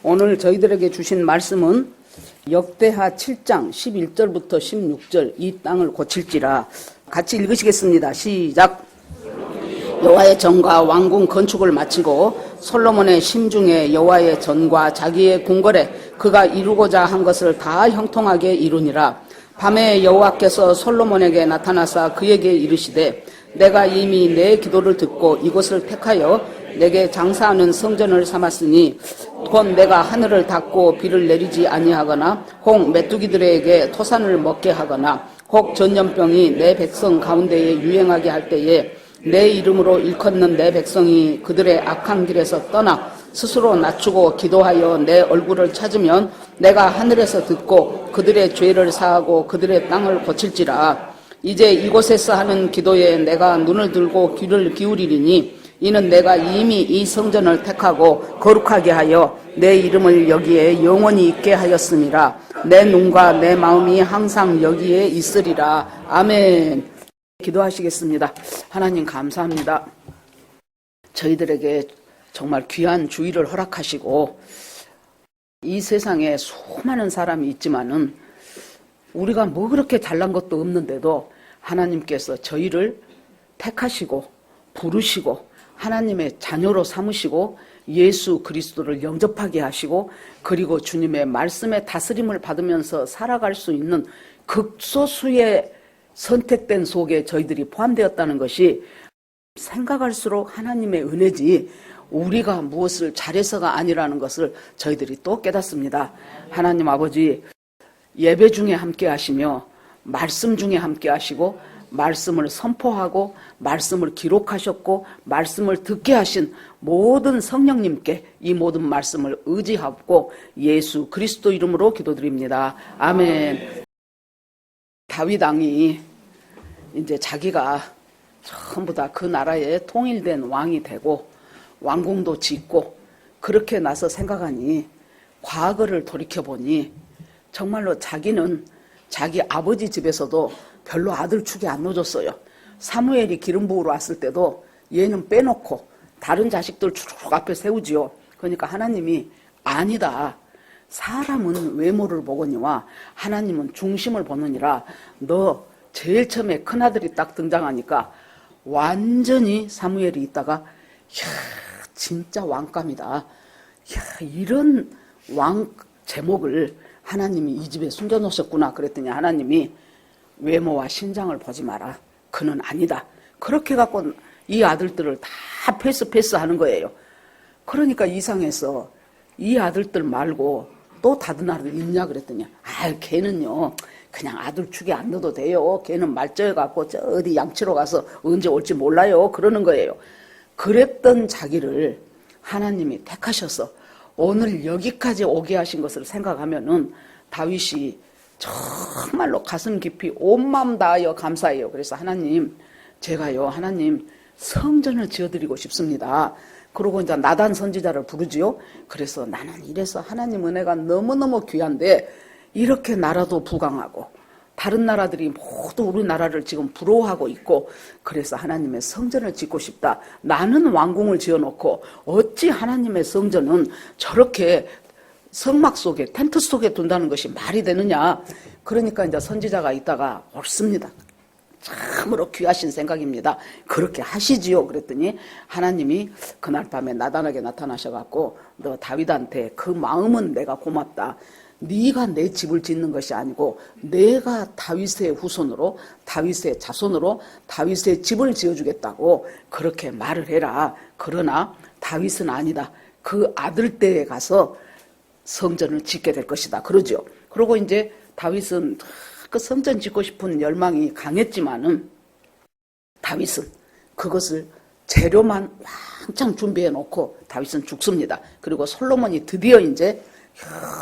오늘 저희들에게 주신 말씀은 역대하 7장 11절부터 16절 이 땅을 고칠지라. 같이 읽으시겠습니다. 시작. 여호와의 전과 왕궁 건축을 마치고 솔로몬의 심중에 여호와의 전과 자기의 궁궐에 그가 이루고자 한 것을 다 형통하게 이루니라. 밤에 여호와께서 솔로몬에게 나타나사 그에게 이르시되 내가 이미 내 기도를 듣고 이곳을 택하여 내게 장사하는 성전을 삼았으니 곧 내가 하늘을 닫고 비를 내리지 아니하거나 혹 메뚜기들에게 토산을 먹게 하거나 혹 전염병이 내 백성 가운데에 유행하게 할 때에 내 이름으로 일컫는 내 백성이 그들의 악한 길에서 떠나 스스로 낮추고 기도하여 내 얼굴을 찾으면 내가 하늘에서 듣고 그들의 죄를 사하고 그들의 땅을 고칠지라. 이제 이곳에서 하는 기도에 내가 눈을 들고 귀를 기울이리니 이는 내가 이미 이 성전을 택하고 거룩하게 하여 내 이름을 여기에 영원히 있게 하였음이라. 내 눈과 내 마음이 항상 여기에 있으리라. 아멘. 기도하시겠습니다. 하나님 감사합니다. 저희들에게 정말 귀한 주의를 허락하시고 이 세상에 수많은 사람이 있지만은 우리가 뭐 그렇게 잘난 것도 없는데도 하나님께서 저희를 택하시고 부르시고 하나님의 자녀로 삼으시고 예수 그리스도를 영접하게 하시고 그리고 주님의 말씀의 다스림을 받으면서 살아갈 수 있는 극소수의 선택된 속에 저희들이 포함되었다는 것이 생각할수록 하나님의 은혜지 우리가 무엇을 잘해서가 아니라는 것을 저희들이 또 깨닫습니다. 하나님 아버지, 예배 중에 함께 하시며 말씀 중에 함께 하시고 말씀을 선포하고 말씀을 기록하셨고 말씀을 듣게 하신 모든 성령님께 이 모든 말씀을 의지하고 예수 그리스도 이름으로 기도드립니다. 아멘. 다윗 왕이 이제 자기가 전부 다 그 나라에 통일된 왕이 되고 왕궁도 짓고 그렇게 나서 생각하니 과거를 돌이켜보니 정말로 자기는 자기 아버지 집에서도 별로 아들 축이 안 놓아줬어요. 사무엘이 기름 부으러 왔을 때도 얘는 빼놓고 다른 자식들 쭉 앞에 세우지요. 그러니까 하나님이 아니다. 사람은 외모를 보거니와 하나님은 중심을 보느니라. 너 제일 처음에 큰아들이 딱 등장하니까 완전히 사무엘이 있다가 이야 진짜 왕감이다. 이야 이런 왕 제목을 하나님이 이 집에 숨겨놓으셨구나. 그랬더니 하나님이 외모와 신장을 보지 마라. 그는 아니다. 그렇게 갖고 이 아들들을 다 패스하는 거예요. 그러니까 이상해서 이 아들들 말고 또 다른 아들 있냐 그랬더니 걔는요 그냥 아들 축에 안 넣어도 돼요. 걔는 말쩌여갖고 저 어디 양치로 가서 언제 올지 몰라요. 그러는 거예요. 그랬던 자기를 하나님이 택하셔서 오늘 여기까지 오게 하신 것을 생각하면은 다윗이 정말로 가슴 깊이 온 마음 다하여 감사해요. 그래서 하나님 제가요 하나님 성전을 지어드리고 싶습니다. 그러고 이제 나단 선지자를 부르지요. 그래서 나는 이래서 하나님 은혜가 너무너무 귀한데 이렇게 나라도 부강하고 다른 나라들이 모두 우리나라를 지금 부러워하고 있고 그래서 하나님의 성전을 짓고 싶다. 나는 왕궁을 지어놓고 어찌 하나님의 성전은 저렇게 성막 속에 텐트 속에 둔다는 것이 말이 되느냐. 그러니까 이제 선지자가 있다가 옳습니다. 참으로 귀하신 생각입니다. 그렇게 하시지요. 그랬더니 하나님이 그날 밤에 나단에게 나타나셔갖고 너 다윗한테 그 마음은 내가 고맙다. 네가 내 집을 짓는 것이 아니고 내가 다윗의 후손으로 다윗의 자손으로 다윗의 집을 지어주겠다고 그렇게 말을 해라. 그러나 다윗은 아니다. 그 아들 때에 가서 성전을 짓게 될 것이다. 그러죠. 그리고 이제 다윗은 그 성전 짓고 싶은 열망이 강했지만은 다윗은 그것을 재료만 왕창 준비해 놓고 다윗은 죽습니다. 그리고 솔로몬이 드디어 이제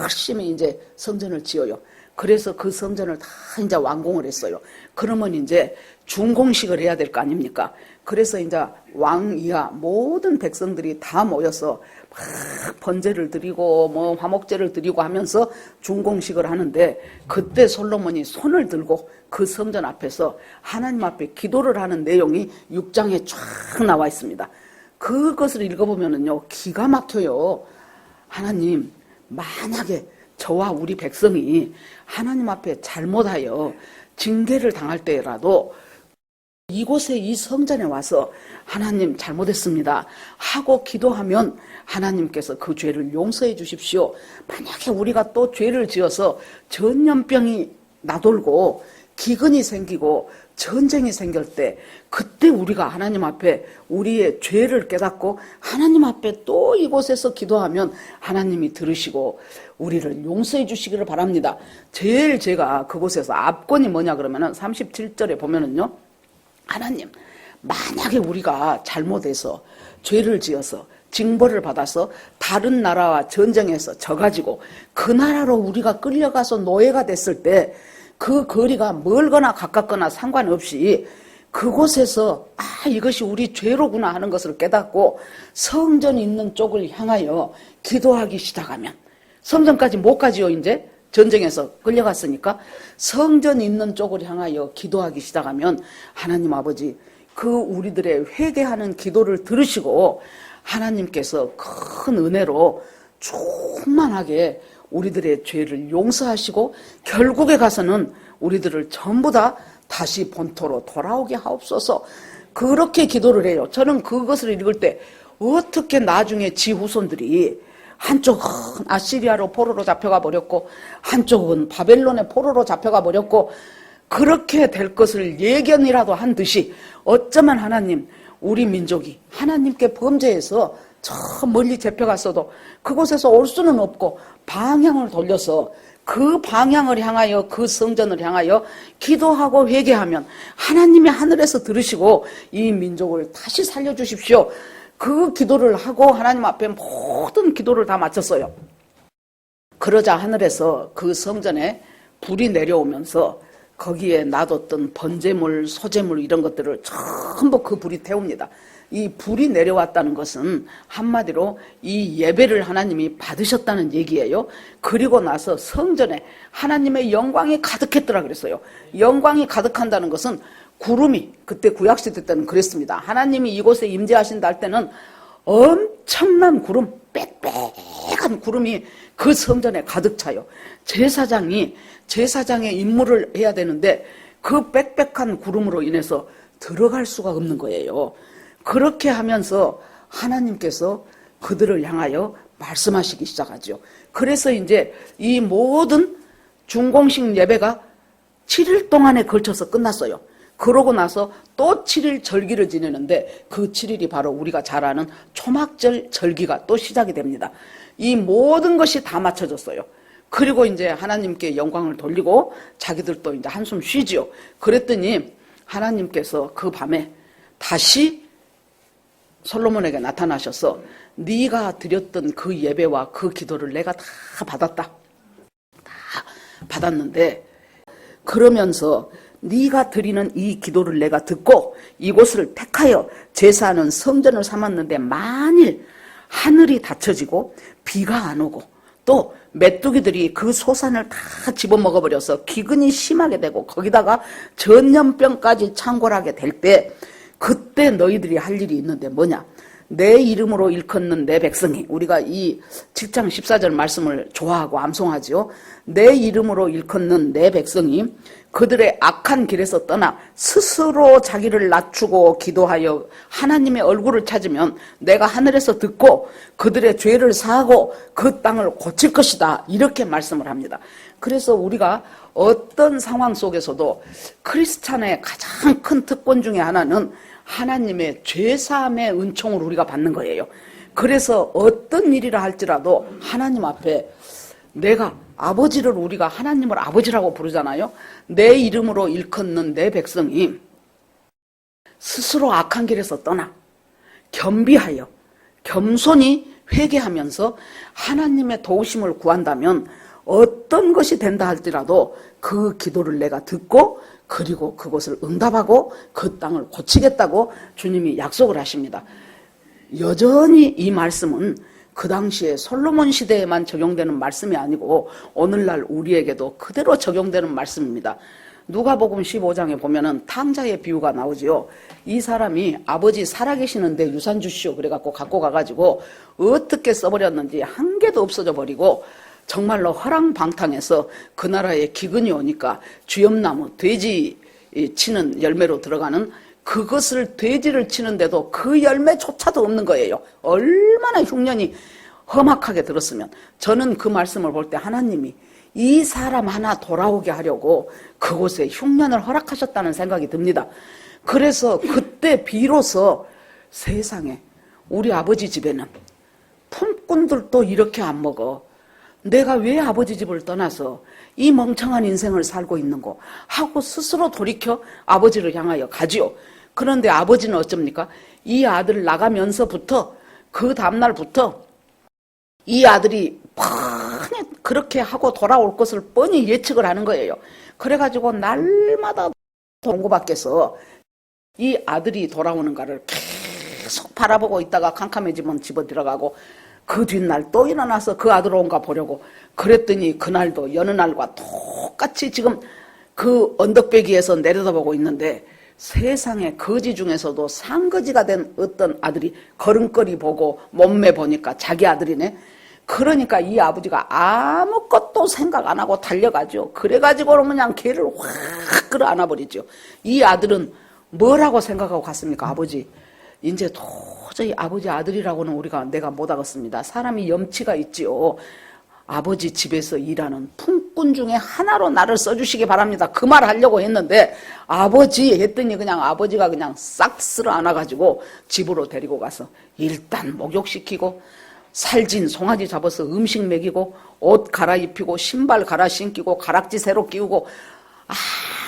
열심히 이제 성전을 지어요. 그래서 그 성전을 다 이제 완공을 했어요. 그러면 이제 준공식을 해야 될 거 아닙니까? 그래서 이제 왕 이하 모든 백성들이 다 모여서 막 번제를 드리고 뭐 화목제를 드리고 하면서 준공식을 하는데 그때 솔로몬이 손을 들고 그 성전 앞에서 하나님 앞에 기도를 하는 내용이 6장에 쫙 나와 있습니다. 그것을 읽어보면은요 기가 막혀요. 하나님 만약에 저와 우리 백성이 하나님 앞에 잘못하여 징계를 당할 때라도 이곳에 이 성전에 와서 하나님 잘못했습니다 하고 기도하면 하나님께서 그 죄를 용서해 주십시오. 만약에 우리가 또 죄를 지어서 전염병이 나돌고 기근이 생기고 전쟁이 생길 때 그때 우리가 하나님 앞에 우리의 죄를 깨닫고 하나님 앞에 또 이곳에서 기도하면 하나님이 들으시고 우리를 용서해 주시기를 바랍니다. 제일 제가 그곳에서 압권이 뭐냐 그러면은 37절에 보면은요, 하나님, 만약에 우리가 잘못해서 죄를 지어서 징벌을 받아서 다른 나라와 전쟁에서 져가지고 그 나라로 우리가 끌려가서 노예가 됐을 때 그 거리가 멀거나 가깝거나 상관없이 그곳에서 이것이 우리 죄로구나 하는 것을 깨닫고 성전이 있는 쪽을 향하여 기도하기 시작하면, 성전까지 못 가지요. 이제 전쟁에서 끌려갔으니까 성전이 있는 쪽을 향하여 기도하기 시작하면 하나님 아버지 그 우리들의 회개하는 기도를 들으시고 하나님께서 큰 은혜로 충만하게 우리들의 죄를 용서하시고 결국에 가서는 우리들을 전부 다 다시 본토로 돌아오게 하옵소서. 그렇게 기도를 해요. 저는 그것을 읽을 때 어떻게 나중에 지 후손들이 한쪽은 아시리아로 포로로 잡혀가 버렸고 한쪽은 바벨론의 포로로 잡혀가 버렸고 그렇게 될 것을 예견이라도 한 듯이 어쩌면 하나님 우리 민족이 하나님께 범죄해서 저 멀리 잡혀갔어도 그곳에서 올 수는 없고 방향을 돌려서 그 방향을 향하여 그 성전을 향하여 기도하고 회개하면 하나님이 하늘에서 들으시고 이 민족을 다시 살려주십시오. 그 기도를 하고 하나님 앞에 모든 기도를 다 마쳤어요. 그러자 하늘에서 그 성전에 불이 내려오면서 거기에 놔뒀던 번제물, 소제물 이런 것들을 전부 그 불이 태웁니다. 이 불이 내려왔다는 것은 한마디로 이 예배를 하나님이 받으셨다는 얘기예요. 그리고 나서 성전에 하나님의 영광이 가득했더라 그랬어요. 영광이 가득한다는 것은 구름이, 그때 구약시대 때는 그랬습니다. 하나님이 이곳에 임재하신다 할 때는 엄청난 구름, 빽빽한 구름이 그 성전에 가득 차요. 제사장의 임무를 해야 되는데 그 빽빽한 구름으로 인해서 들어갈 수가 없는 거예요. 그렇게 하면서 하나님께서 그들을 향하여 말씀하시기 시작하죠. 그래서 이제 이 모든 중공식 예배가 7일 동안에 걸쳐서 끝났어요. 그러고 나서 또 7일 절기를 지내는데 그 7일이 바로 우리가 잘 아는 초막절 절기가 또 시작이 됩니다. 이 모든 것이 다 맞춰졌어요. 그리고 이제 하나님께 영광을 돌리고 자기들도 이제 한숨 쉬지요. 그랬더니 하나님께서 그 밤에 다시 솔로몬에게 나타나셔서 네가 드렸던 그 예배와 그 기도를 내가 다 받았다. 다 받았는데 그러면서 네가 드리는 이 기도를 내가 듣고 이곳을 택하여 제사하는 성전을 삼았는데 만일 하늘이 닫혀지고 비가 안 오고 또 메뚜기들이 그 소산을 다 집어먹어버려서 기근이 심하게 되고 거기다가 전염병까지 창궐하게 될 때 그때 너희들이 할 일이 있는데 뭐냐? 내 이름으로 일컫는 내 백성이, 우리가 이 7장 14절 말씀을 좋아하고 암송하지요. 내 이름으로 일컫는 내 백성이 그들의 악한 길에서 떠나 스스로 자기를 낮추고 기도하여 하나님의 얼굴을 찾으면 내가 하늘에서 듣고 그들의 죄를 사하고 그 땅을 고칠 것이다. 이렇게 말씀을 합니다. 그래서 우리가 어떤 상황 속에서도 크리스찬의 가장 큰 특권 중에 하나는 하나님의 죄사함의 은총을 우리가 받는 거예요. 그래서 어떤 일이라 할지라도 하나님 앞에 내가 아버지를, 우리가 하나님을 아버지라고 부르잖아요. 내 이름으로 일컫는 내 백성이 스스로 악한 길에서 떠나 겸비하여 겸손히 회개하면서 하나님의 도우심을 구한다면 어떤 것이 된다 할지라도 그 기도를 내가 듣고 그리고 그것을 응답하고 그 땅을 고치겠다고 주님이 약속을 하십니다. 여전히 이 말씀은 그 당시에 솔로몬 시대에만 적용되는 말씀이 아니고 오늘날 우리에게도 그대로 적용되는 말씀입니다. 누가복음 15장에 보면은 탕자의 비유가 나오지요. 이 사람이 아버지 살아계시는데 유산 주시오 그래갖고 갖고 가가지고 어떻게 써버렸는지 한 개도 없어져 버리고 정말로 허랑방탕해서 그 나라에 기근이 오니까 쥐엄나무, 돼지 치는 열매로 들어가는 그것을 돼지를 치는데도 그 열매조차도 없는 거예요. 얼마나 흉년이 험악하게 들었으면. 저는 그 말씀을 볼 때 하나님이 이 사람 하나 돌아오게 하려고 그곳에 흉년을 허락하셨다는 생각이 듭니다. 그래서 그때 비로소 세상에 우리 아버지 집에는 품꾼들도 이렇게 안 먹어. 내가 왜 아버지 집을 떠나서 이 멍청한 인생을 살고 있는고 하고 스스로 돌이켜 아버지를 향하여 가지요. 그런데 아버지는 어쩝니까? 이 아들 나가면서부터 그 다음날부터 이 아들이 뻔히 그렇게 하고 돌아올 것을 뻔히 예측을 하는 거예요. 그래가지고 날마다 동고 밖에서 이 아들이 돌아오는가를 계속 바라보고 있다가 캄캄해지면 집어 들어가고 그 뒷날 또 일어나서 그 아들 온가 보려고 그랬더니 그날도 여느 날과 똑같이 지금 그 언덕배기에서 내려다보고 있는데 세상에 거지 중에서도 상거지가 된 어떤 아들이 걸음걸이 보고 몸매 보니까 자기 아들이네. 그러니까 이 아버지가 아무것도 생각 안 하고 달려가죠. 그래가지고 그냥 걔를 확 끌어안아버리죠. 이 아들은 뭐라고 생각하고 갔습니까? 아버지 이제 도저히 아버지 아들이라고는 내가 못하겠습니다. 사람이 염치가 있지요. 아버지 집에서 일하는 품꾼 중에 하나로 나를 써주시기 바랍니다. 그 말 하려고 했는데 아버지 했더니 그냥 아버지가 그냥 싹 쓸어 안아가지고 집으로 데리고 가서 일단 목욕시키고 살진 송아지 잡아서 음식 먹이고 옷 갈아입히고 신발 갈아 신기고 가락지 새로 끼우고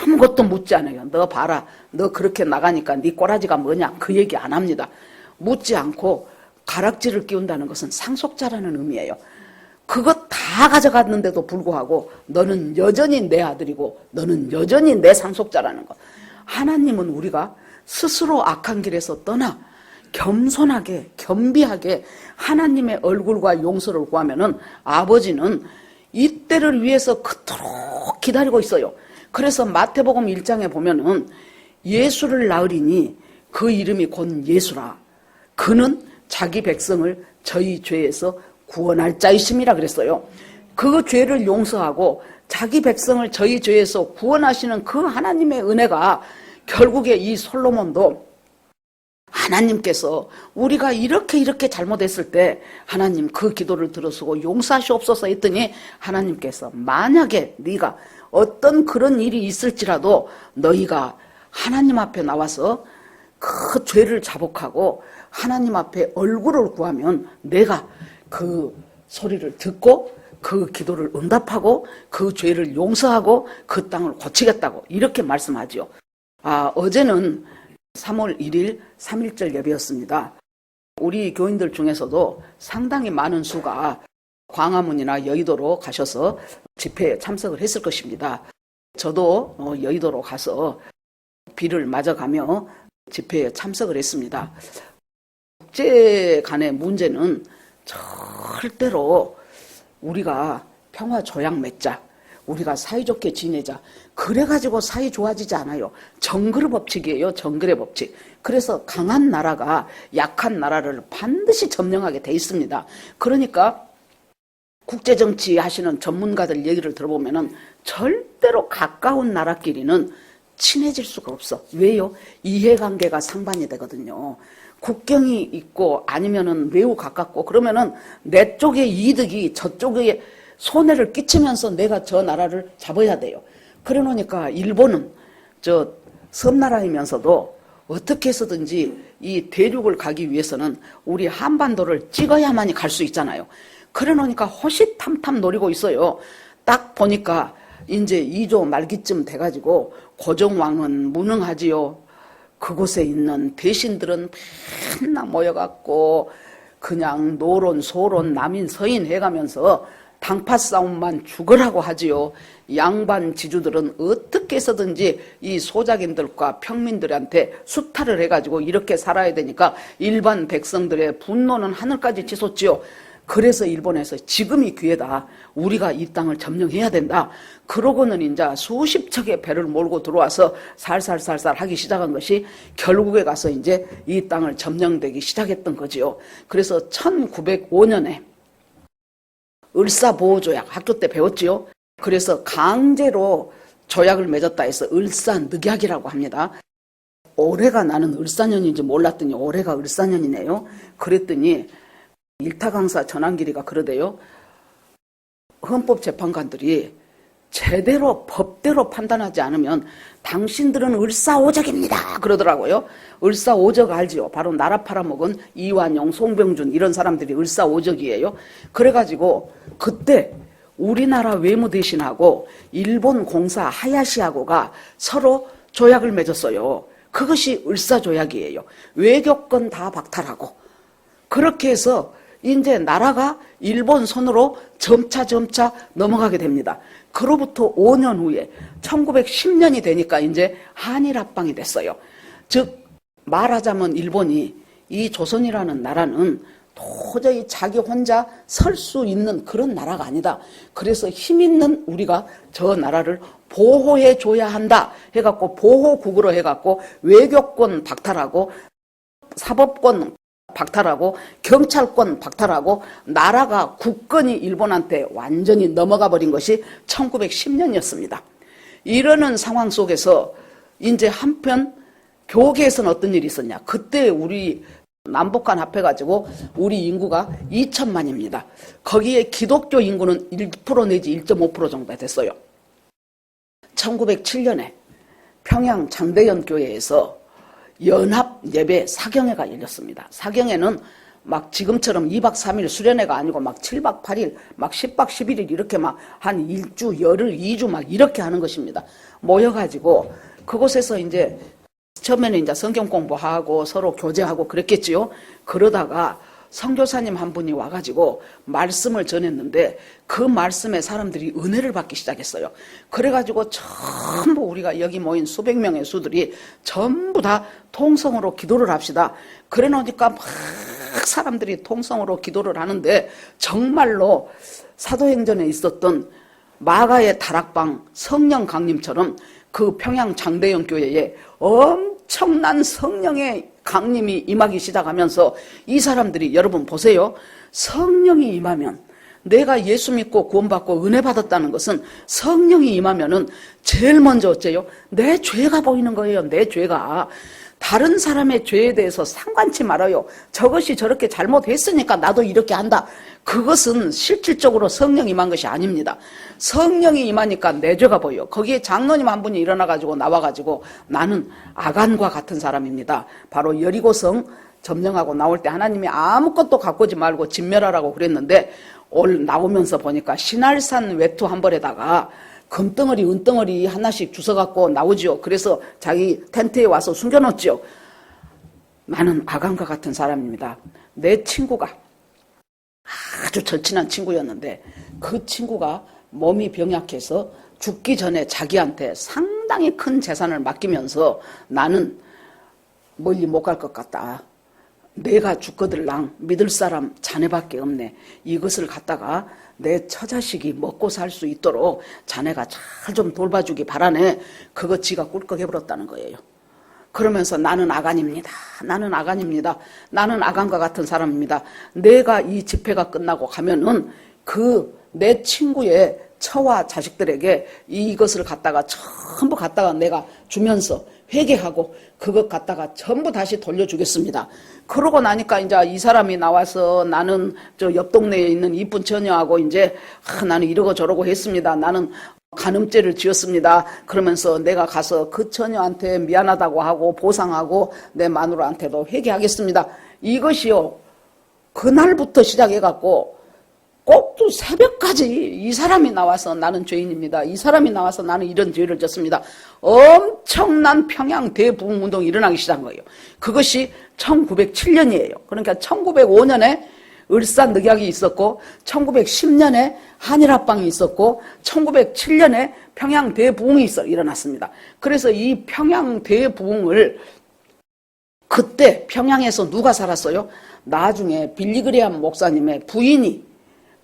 아무것도 묻지 않아요. 너 봐라. 너 그렇게 나가니까 네 꼬라지가 뭐냐. 그 얘기 안 합니다. 묻지 않고 가락지를 끼운다는 것은 상속자라는 의미예요. 그것 다 가져갔는데도 불구하고 너는 여전히 내 아들이고 너는 여전히 내 상속자라는 것. 하나님은 우리가 스스로 악한 길에서 떠나 겸손하게 겸비하게 하나님의 얼굴과 용서를 구하면은 아버지는 이때를 위해서 그토록 기다리고 있어요. 그래서 마태복음 1장에 보면은 예수를 낳으리니 그 이름이 곧 예수라. 그는 자기 백성을 저희 죄에서 구원할 자이심이라 그랬어요. 그 죄를 용서하고 자기 백성을 저희 죄에서 구원하시는 그 하나님의 은혜가 결국에 이 솔로몬도 하나님께서 우리가 이렇게 잘못했을 때 하나님 그 기도를 들으시고 용서하시옵소서 했더니 하나님께서 만약에 네가 어떤 그런 일이 있을지라도 너희가 하나님 앞에 나와서 그 죄를 자복하고 하나님 앞에 얼굴을 구하면 내가 그 소리를 듣고 그 기도를 응답하고 그 죄를 용서하고 그 땅을 고치겠다고 이렇게 말씀하죠. 어제는 3월 1일 3.1절 예배였습니다. 우리 교인들 중에서도 상당히 많은 수가 광화문이나 여의도로 가셔서 집회에 참석을 했을 것입니다. 저도 여의도로 가서 비를 맞아가며 집회에 참석을 했습니다. 국제 간의 문제는 절대로 우리가 평화 조약 맺자, 우리가 사이좋게 지내자, 그래가지고 사이 좋아지지 않아요. 정글의 법칙이에요. 정글의 법칙. 그래서 강한 나라가 약한 나라를 반드시 점령하게 돼 있습니다. 그러니까 국제정치 하시는 전문가들 얘기를 들어보면은 절대로 가까운 나라끼리는 친해질 수가 없어. 왜요? 이해관계가 상반이 되거든요. 국경이 있고 아니면은 매우 가깝고 그러면은 내 쪽의 이득이 저쪽에 손해를 끼치면서 내가 저 나라를 잡아야 돼요. 그래 놓으니까 일본은 저 섬나라이면서도 어떻게 해서든지 이 대륙을 가기 위해서는 우리 한반도를 찍어야만이 갈 수 있잖아요. 그래 놓으니까 호시탐탐 노리고 있어요. 딱 보니까 이제 2조 말기쯤 돼가지고 고종왕은 무능하지요. 그곳에 있는 대신들은 맨날 모여갖고 그냥 노론 소론 남인 서인 해가면서 당파 싸움만 죽으라고 하지요. 양반 지주들은 어떻게 해서든지 이 소작인들과 평민들한테 수탈을 해가지고 이렇게 살아야 되니까 일반 백성들의 분노는 하늘까지 치솟지요. 그래서 일본에서 지금이 기회다. 우리가 이 땅을 점령해야 된다. 그러고는 이제 수십 척의 배를 몰고 들어와서 살살살살 하기 시작한 것이 결국에 가서 이제 이 땅을 점령되기 시작했던 거지요. 그래서 1905년에 을사보호조약 학교 때 배웠지요. 그래서 강제로 조약을 맺었다 해서 을사늑약이라고 합니다. 올해가 나는 을사년인지 몰랐더니 올해가 을사년이네요. 그랬더니 일타강사 전한길이가 그러대요. 헌법재판관들이 제대로 법대로 판단하지 않으면 당신들은 을사오적입니다 그러더라고요. 을사오적 알지요? 바로 나라 팔아먹은 이완용, 송병준 이런 사람들이 을사오적이에요. 그래가지고 그때 우리나라 외무대신하고 일본 공사 하야시하고가 서로 조약을 맺었어요. 그것이 을사조약이에요. 외교권 다 박탈하고 그렇게 해서 이제 나라가 일본 손으로 점차 넘어가게 됩니다. 그로부터 5년 후에 1910년이 되니까 이제 한일합방이 됐어요. 즉 말하자면 일본이 이 조선이라는 나라는 도저히 자기 혼자 설 수 있는 그런 나라가 아니다. 그래서 힘 있는 우리가 저 나라를 보호해 줘야 한다 해갖고 보호국으로 해갖고 외교권 박탈하고 사법권 박탈하고 경찰권 박탈하고 나라가 국권이 일본한테 완전히 넘어가 버린 것이 1910년이었습니다. 이러는 상황 속에서 이제 한편 교계에서는 어떤 일이 있었냐. 그때 우리 남북한 합해가지고 우리 인구가 2천만입니다. 거기에 기독교 인구는 1% 내지 1.5% 정도 됐어요. 1907년에 평양 장대현 교회에서 연합 예배 사경회가 열렸습니다. 사경회는 막 지금처럼 2박 3일 수련회가 아니고 막 7박 8일, 막 10박 11일 이렇게 막 한 1주, 열흘, 2주 막 이렇게 하는 것입니다. 모여가지고 그곳에서 이제 처음에는 이제 성경 공부하고 서로 교제하고 그랬겠지요. 그러다가 선교사님 한 분이 와가지고 말씀을 전했는데 그 말씀에 사람들이 은혜를 받기 시작했어요. 그래가지고 전부 우리가 여기 모인 수백 명의 수들이 전부 다 통성으로 기도를 합시다. 그래 놓으니까 막 사람들이 통성으로 기도를 하는데 정말로 사도행전에 있었던 마가의 다락방 성령 강림처럼 그 평양 장대영 교회에 엄청난 성령의 강림이 임하기 시작하면서 이 사람들이 여러분 보세요. 성령이 임하면 내가 예수 믿고 구원받고 은혜 받았다는 것은 성령이 임하면은 제일 먼저 어째요? 내 죄가 보이는 거예요. 내 죄가. 다른 사람의 죄에 대해서 상관치 말아요. 저것이 저렇게 잘못했으니까 나도 이렇게 한다. 그것은 실질적으로 성령이 임한 것이 아닙니다. 성령이 임하니까 내 죄가 보여. 거기에 장로님 한 분이 일어나가지고 나와가지고 나는 아간과 같은 사람입니다. 바로 여리고성 점령하고 나올 때 하나님이 아무것도 갖고 오지 말고 진멸하라고 그랬는데 올 나오면서 보니까 신할산 외투 한 벌에다가 금덩어리 은덩어리 하나씩 주워갖고 나오죠. 그래서 자기 텐트에 와서 숨겨놓죠. 나는 아간과 같은 사람입니다. 내 친구가 아주 절친한 친구였는데 그 친구가 몸이 병약해서 죽기 전에 자기한테 상당히 큰 재산을 맡기면서 나는 멀리 못 갈 것 같다. 내가 죽거들랑 믿을 사람 자네밖에 없네. 이것을 갖다가 내 처자식이 먹고 살 수 있도록 자네가 잘 좀 돌봐주기 바라네. 그거 지가 꿀꺽 해버렸다는 거예요. 그러면서 나는 아간입니다. 나는 아간입니다. 나는 아간과 같은 사람입니다. 내가 이 집회가 끝나고 가면은 그 내 친구의 처와 자식들에게 이것을 갖다가 전부 갖다가 내가 주면서 회개하고 그것 갖다가 전부 다시 돌려주겠습니다. 그러고 나니까 이제 이 사람이 나와서 나는 저 옆 동네에 있는 이쁜 처녀하고 이제 나는 이러고 저러고 했습니다. 나는 간음죄를 지었습니다. 그러면서 내가 가서 그 처녀한테 미안하다고 하고 보상하고 내 마누라한테도 회개하겠습니다. 이것이요. 그날부터 시작해갖고 꼭두 새벽까지 이 사람이 나와서 나는 죄인입니다. 이 사람이 나와서 나는 이런 죄를 졌습니다. 엄청난 평양 대부흥운동이 일어나기 시작한 거예요. 그것이 1907년이에요. 그러니까 1905년에 을사늑약이 있었고 1910년에 한일합방이 있었고 1907년에 평양 대부흥이 일어났습니다. 그래서 이 평양 대부흥을 그때 평양에서 누가 살았어요? 나중에 빌리그레암 목사님의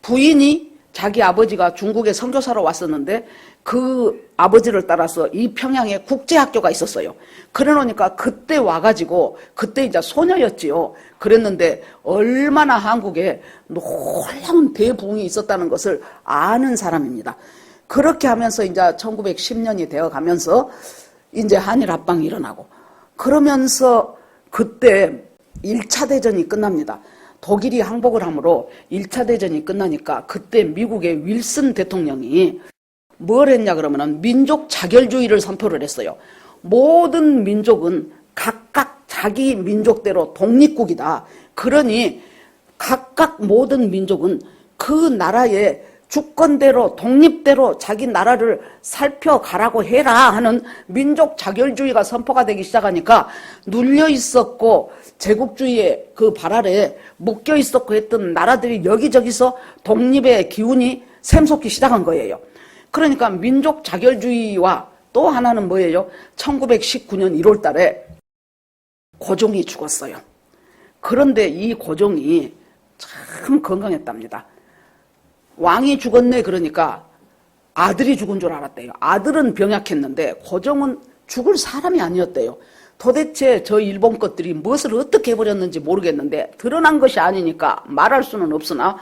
부인이 자기 아버지가 중국에 선교사로 왔었는데 그 아버지를 따라서 이 평양에 국제학교가 있었어요. 그래 놓으니까 그때 와가지고 그때 이제 소녀였지요. 그랬는데 얼마나 한국에 놀라운 대부흥이 있었다는 것을 아는 사람입니다. 그렇게 하면서 이제 1910년이 되어 가면서 이제 한일 합방이 일어나고 그러면서 그때 1차 대전이 끝납니다. 독일이 항복을 하므로 1차 대전이 끝나니까 그때 미국의 윌슨 대통령이 뭘 했냐 그러면은 민족 자결주의를 선포를 했어요. 모든 민족은 각각 자기 민족대로 독립국이다. 그러니 각각 모든 민족은 그 나라의 주권대로 독립대로 자기 나라를 살펴가라고 해라 하는 민족 자결주의가 선포가 되기 시작하니까 눌려 있었고 제국주의의 그 발 아래 묶여 있었고 했던 나라들이 여기저기서 독립의 기운이 샘솟기 시작한 거예요. 그러니까 민족 자결주의와 또 하나는 뭐예요? 1919년 1월 달에 고종이 죽었어요. 그런데 이 고종이 참 건강했답니다. 왕이 죽었네 그러니까 아들이 죽은 줄 알았대요. 아들은 병약했는데 고종은 죽을 사람이 아니었대요. 도대체 저 일본 것들이 무엇을 어떻게 해버렸는지 모르겠는데 드러난 것이 아니니까 말할 수는 없으나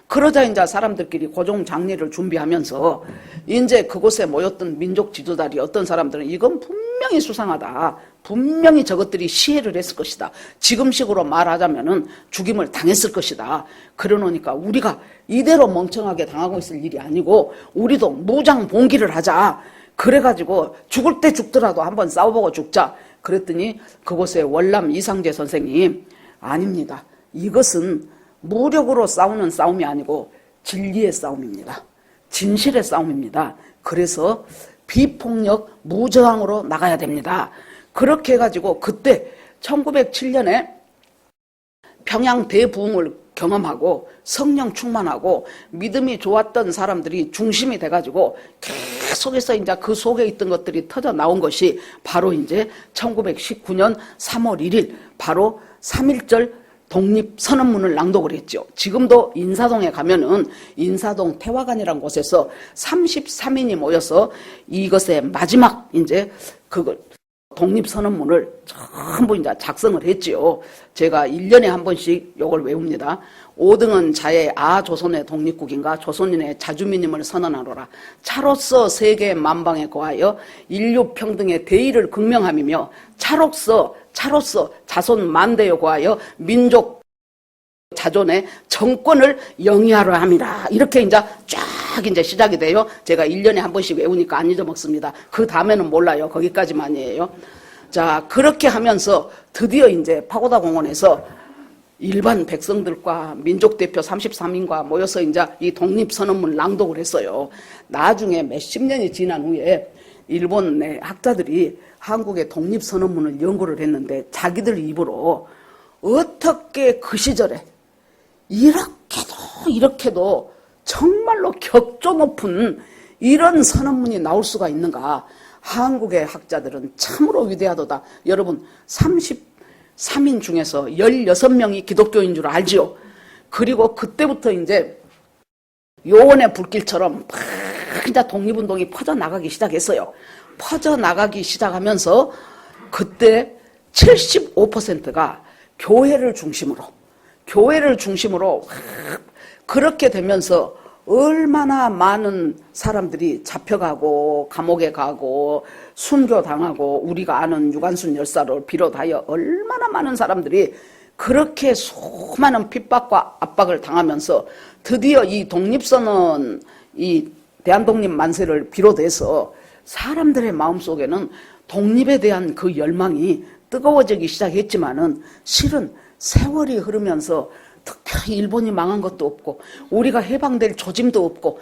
그러자 이제 사람들끼리 고종 장례를 준비하면서 이제 그곳에 모였던 민족 지도자들이 어떤 사람들은 이건 분명히 수상하다. 분명히 저것들이 시해를 했을 것이다. 지금식으로 말하자면은 죽임을 당했을 것이다. 그러 놓으니까 우리가 이대로 멍청하게 당하고 있을 일이 아니고 우리도 무장 봉기를 하자. 그래가지고 죽을 때 죽더라도 한번 싸워보고 죽자. 그랬더니 그곳에 월남 이상재 선생님 아닙니다. 이것은 무력으로 싸우는 싸움이 아니고 진리의 싸움입니다. 진실의 싸움입니다. 그래서 비폭력 무저항으로 나가야 됩니다. 그렇게 해가지고 그때 1907년에 평양 대부흥을 경험하고 성령 충만하고 믿음이 좋았던 사람들이 중심이 돼가지고 계속해서 이제 그 속에 있던 것들이 터져 나온 것이 바로 이제 1919년 3월 1일 바로 3.1절 독립선언문을 낭독을 했죠. 지금도 인사동에 가면은 인사동 태화관이라는 곳에서 33인이 모여서 이것의 마지막 이제 그걸 독립선언문을 전부 이제 작성을 했지요. 제가 1년에 한 번씩 요걸 외웁니다. 5등은 자의 조선의 독립국인가 조선인의 자주민임을 선언하노라. 차로서 세계 만방에 거하여 인류 평등의 대의를 극명함이며 차로서 자손 만대에 거하여 민족 자존의 정권을 영위하려 함이라. 이렇게 이제 쫙 이제 시작이 돼요. 제가 1년에 한 번씩 외우니까 안 잊어먹습니다. 그 다음에는 몰라요. 거기까지만이에요. 자, 그렇게 하면서 드디어 이제 파고다 공원에서 일반 백성들과 민족대표 33인과 모여서 이제 이 독립선언문 낭독을 했어요. 나중에 몇십 년이 지난 후에 일본 내 학자들이 한국의 독립선언문을 연구를 했는데 자기들 입으로 어떻게 그 시절에 이렇게도 정말로 격조 높은 이런 선언문이 나올 수가 있는가. 한국의 학자들은 참으로 위대하도다. 여러분 33인 중에서 16명이 기독교인 줄 알지요. 그리고 그때부터 이제 요원의 불길처럼 막 이제 독립운동이 퍼져나가기 시작했어요. 퍼져나가기 시작하면서 그때 75%가 교회를 중심으로 그렇게 되면서 얼마나 많은 사람들이 잡혀가고 감옥에 가고 순교당하고 우리가 아는 유관순 열사를 비롯하여 얼마나 많은 사람들이 그렇게 수많은 핍박과 압박을 당하면서 드디어 이 독립선언 이 대한독립 만세를 비롯해서 사람들의 마음속에는 독립에 대한 그 열망이 뜨거워지기 시작했지만은 실은 세월이 흐르면서 특별히 일본이 망한 것도 없고 우리가 해방될 조짐도 없고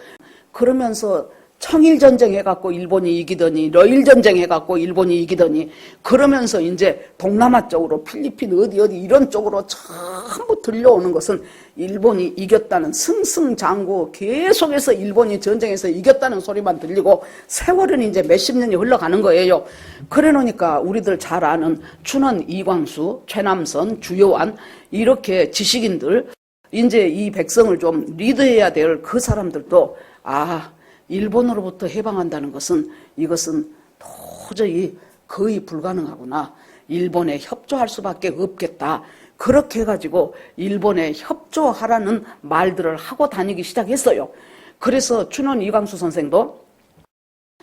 그러면서 청일전쟁 해갖고 일본이 이기더니 러일전쟁 해갖고 일본이 이기더니 그러면서 이제 동남아 쪽으로 필리핀 어디 이런 쪽으로 전부 들려오는 것은 일본이 이겼다는 승승장구 계속해서 일본이 전쟁에서 이겼다는 소리만 들리고 세월은 이제 몇십 년이 흘러가는 거예요. 그래 놓으니까 우리들 잘 아는 춘원 이광수, 최남선, 주요한 이렇게 지식인들 이제 이 백성을 좀 리드해야 될 그 사람들도 일본으로부터 해방한다는 것은 이것은 도저히 거의 불가능하구나. 일본에 협조할 수밖에 없겠다. 그렇게 해가지고 일본에 협조하라는 말들을 하고 다니기 시작했어요. 그래서 춘원 이광수 선생도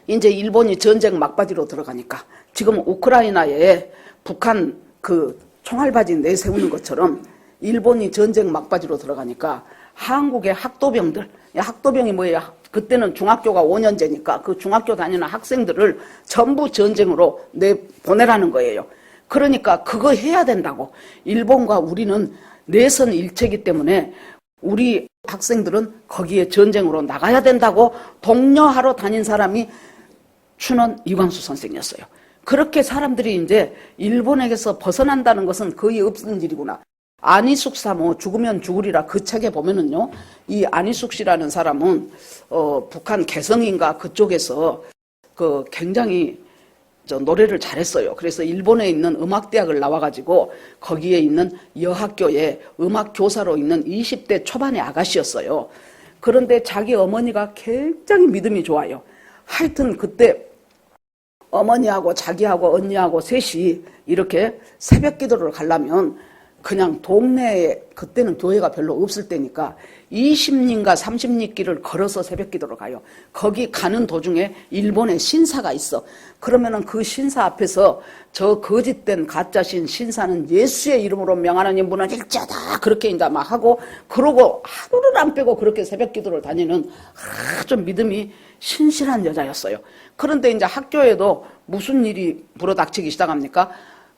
이제 일본이 전쟁 막바지로 들어가니까 지금 우크라이나에 북한 그 총알바지 내세우는 것처럼 일본이 전쟁 막바지로 들어가니까 한국의 학도병이 뭐예요? 그때는 중학교가 5년제니까 그 중학교 다니는 학생들을 전부 전쟁으로 내보내라는 거예요. 그러니까 그거 해야 된다고. 일본과 우리는 내선 일체이기 때문에 우리 학생들은 거기에 전쟁으로 나가야 된다고 독려하러 다닌 사람이 춘원 이광수 선생이었어요. 그렇게 사람들이 이제 일본에게서 벗어난다는 것은 거의 없는 일이구나. 안희숙 사모 죽으면 죽으리라 그 책에 보면은요, 이 안희숙 씨라는 사람은 북한 개성인가 그쪽에서 그 굉장히 노래를 잘했어요. 그래서 일본에 있는 음악대학을 나와가지고 거기에 있는 여학교에 음악 교사로 있는 20대 초반의 아가씨였어요. 그런데 자기 어머니가 굉장히 믿음이 좋아요. 하여튼 그때 어머니하고 자기하고 언니하고 셋이 이렇게 새벽 기도를 가려면 그냥 동네에, 그때는 교회가 별로 없을 때니까 20리인가 30리 길을 걸어서 새벽 기도를 가요. 거기 가는 도중에 일본에 신사가 있어. 그러면은 그 신사 앞에서 저 거짓된 가짜신 신사는 예수의 이름으로 명하는 인분은 일자다. 그렇게 이제 막 하고, 그러고 하루를 안 빼고 그렇게 새벽 기도를 다니는 아주 믿음이 신실한 여자였어요. 그런데 이제 학교에도 무슨 일이 불어닥치기 시작합니까?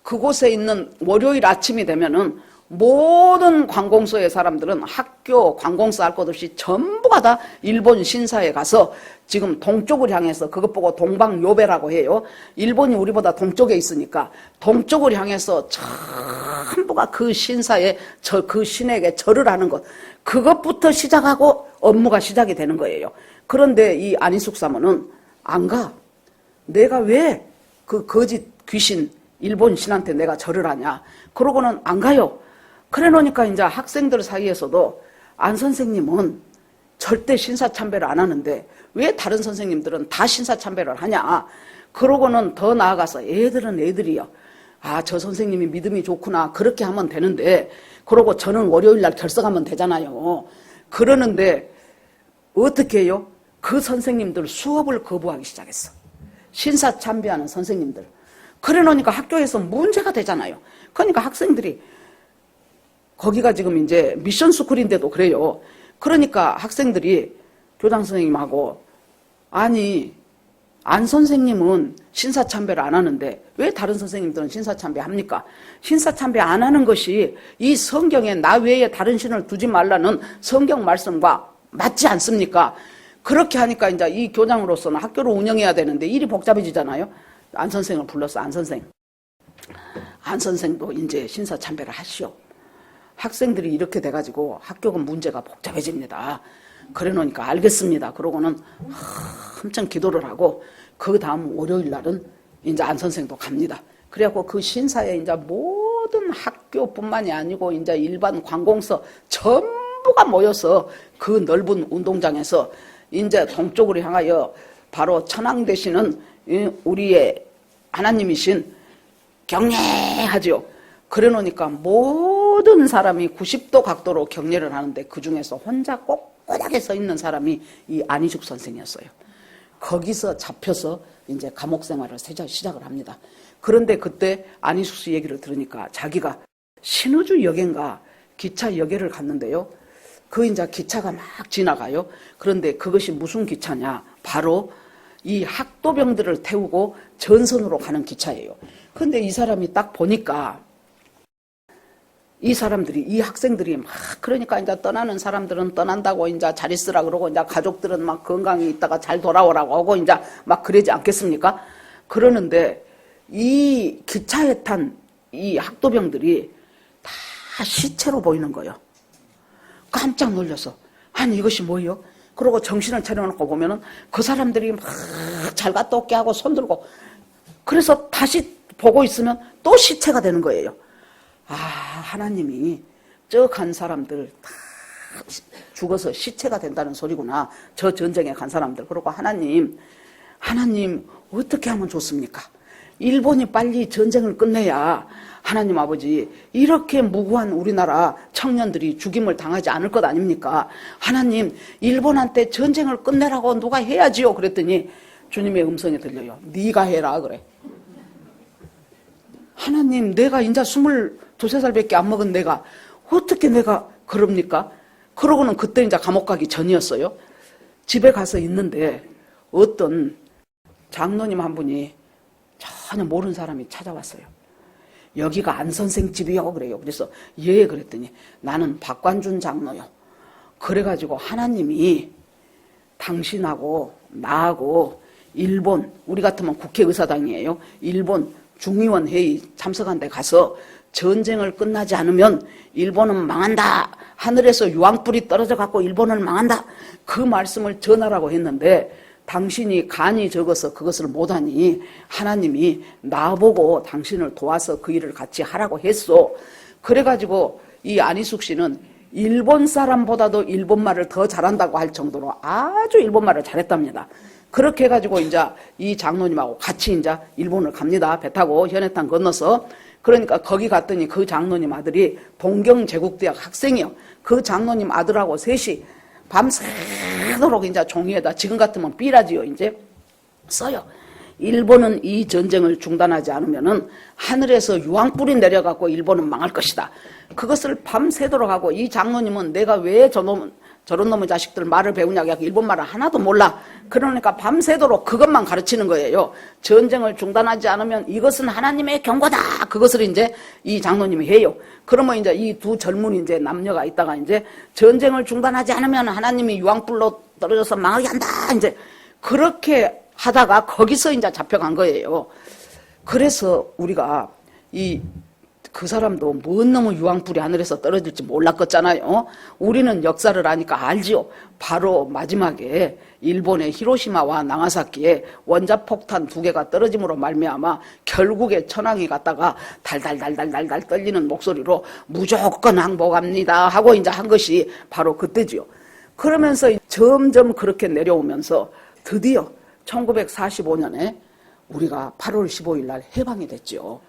그곳에 있는 월요일 아침이 되면은 모든 관공서의 사람들은 학교 관공서 할 것 없이 전부가 다 일본 신사에 가서 지금 동쪽을 향해서, 그것 보고 동방요배라고 해요. 일본이 우리보다 동쪽에 있으니까 동쪽을 향해서 전부가 그 신사에, 그 신에게 절을 하는 것, 그것부터 시작하고 업무가 시작이 되는 거예요. 그런데 이 안희숙 사모는 안 가. 내가 왜 그 거짓 귀신 일본 신한테 내가 절을 하냐. 그러고는 안 가요. 그래 놓으니까 이제 학생들 사이에서도 안 선생님은 절대 신사참배를 안 하는데 왜 다른 선생님들은 다 신사참배를 하냐. 그러고는 더 나아가서 애들은 애들이요. 저 선생님이 믿음이 좋구나. 그렇게 하면 되는데, 그러고 저는 월요일 날 결석하면 되잖아요. 그러는데 어떻게 해요? 그 선생님들 수업을 거부하기 시작했어. 신사참배하는 선생님들. 그래 놓으니까 학교에서 문제가 되잖아요. 그러니까 학생들이, 거기가 지금 이제 미션 스쿨인데도 그래요. 그러니까 학생들이 교장 선생님하고, 아니, 안 선생님은 신사참배를 안 하는데 왜 다른 선생님들은 신사참배 합니까? 신사참배 안 하는 것이 이 성경에 나 외에 다른 신을 두지 말라는 성경 말씀과 맞지 않습니까? 그렇게 하니까 이제 이 교장으로서는 학교를 운영해야 되는데 일이 복잡해지잖아요. 안 선생을 불렀어. 안 선생. 안 선생도 이제 신사참배를 하시오. 학생들이 이렇게 돼가지고 학교가 문제가 복잡해집니다. 그래 놓으니까 알겠습니다. 그러고는 엄청 기도를 하고, 그 다음 월요일 날은 이제 안 선생도 갑니다. 그래갖고 그 신사에 이제 모든 학교뿐만이 아니고 이제 일반 관공서 전부가 모여서 그 넓은 운동장에서 이제 동쪽으로 향하여 바로 천황 되시는 우리의 하나님이신 경례하죠. 그래 놓으니까 모든 사람이 90도 각도로 경례를 하는데 그 중에서 혼자 꼿꼿하게 서 있는 사람이 이 안희숙 선생이었어요. 거기서 잡혀서 이제 감옥 생활을 시작을 합니다. 그런데 그때 안희숙 씨 얘기를 들으니까 자기가 신의주 역인가 기차 역에를 갔는데요. 그 이제 기차가 막 지나가요. 그런데 그것이 무슨 기차냐? 바로 이 학도병들을 태우고 전선으로 가는 기차예요. 근데 이 사람이 딱 보니까 이 사람들이, 이 학생들이 막, 그러니까 이제 떠나는 사람들은 떠난다고 이제 잘 있으라 그러고, 이제 가족들은 막 건강히 있다가 잘 돌아오라고 하고 이제 막 그러지 않겠습니까? 그러는데 이 기차에 탄 이 학도병들이 다 시체로 보이는 거예요. 깜짝 놀라서, 아니 이것이 뭐예요? 그러고 정신을 차려놓고 보면은 그 사람들이 막 잘 갔다 올게 하고 손들고, 그래서 다시 보고 있으면 또 시체가 되는 거예요. 하나님이 저 간 사람들 다 죽어서 시체가 된다는 소리구나. 저 전쟁에 간 사람들. 그러고 하나님 어떻게 하면 좋습니까? 일본이 빨리 전쟁을 끝내야 하나님 아버지 이렇게 무고한 우리나라 청년들이 죽임을 당하지 않을 것 아닙니까? 하나님 일본한테 전쟁을 끝내라고 누가 해야지요. 그랬더니 주님의 음성이 들려요. 네가 해라 그래. 하나님 내가 이제 22~23살밖에 안 먹은 내가 어떻게 내가 그럽니까? 그러고는 그때 이제 감옥 가기 전이었어요. 집에 가서 있는데 어떤 장로님 한 분이 전혀 모르는 사람이 찾아왔어요. 여기가 안 선생 집이요 그래요. 그래서 예 그랬더니 나는 박관준 장로요. 그래가지고 하나님이 당신하고 나하고 일본 우리 같으면 국회의사당이에요. 일본 중의원 회의 참석한 데 가서 전쟁을 끝나지 않으면 일본은 망한다. 하늘에서 유황불이 떨어져 갖고 일본은 망한다. 그 말씀을 전하라고 했는데 당신이 간이 적어서 그것을 못하니 하나님이 나보고 당신을 도와서 그 일을 같이 하라고 했소. 그래가지고 이 안희숙 씨는 일본 사람보다도 일본말을 더 잘한다고 할 정도로 아주 일본말을 잘했답니다. 그렇게 해가지고 이제 이 장로님하고 같이 이제 일본을 갑니다. 배 타고 현해탄 건너서. 그러니까 거기 갔더니 그 장로님 아들이 동경제국대학 학생이요. 그 장로님 아들하고 셋이 밤새도록 이제 종이에다 지금 같으면 삐라지요. 이제 써요. 일본은 이 전쟁을 중단하지 않으면은 하늘에서 유황불이 내려갖고 일본은 망할 것이다. 그것을 밤새도록 하고 이 장로님은 내가 왜 저런 놈의 자식들 말을 배우냐고 일본 말을 하나도 몰라. 그러니까 밤새도록 그것만 가르치는 거예요. 전쟁을 중단하지 않으면 이것은 하나님의 경고다. 그것을 이제 이 장로님이 해요. 그러면 이제 이 두 젊은 이제 남녀가 있다가 이제 전쟁을 중단하지 않으면 하나님이 유황불로 떨어져서 망하게 한다. 이제 그렇게 하다가 거기서 이제 잡혀간 거예요. 그래서 우리가 그 사람도 뭔 놈의 유황불이 하늘에서 떨어질지 몰랐겠잖아요. 우리는 역사를 아니까 알지요. 바로 마지막에 일본의 히로시마와 나가사키에 원자폭탄 2개가 떨어짐으로 말미암아 결국에 천황이 갔다가 달달달달달달 떨리는 목소리로 무조건 항복합니다 하고 이제 한 것이 바로 그때지요. 그러면서 점점 그렇게 내려오면서 드디어 1945년에 우리가 8월 15일 날 해방이 됐죠.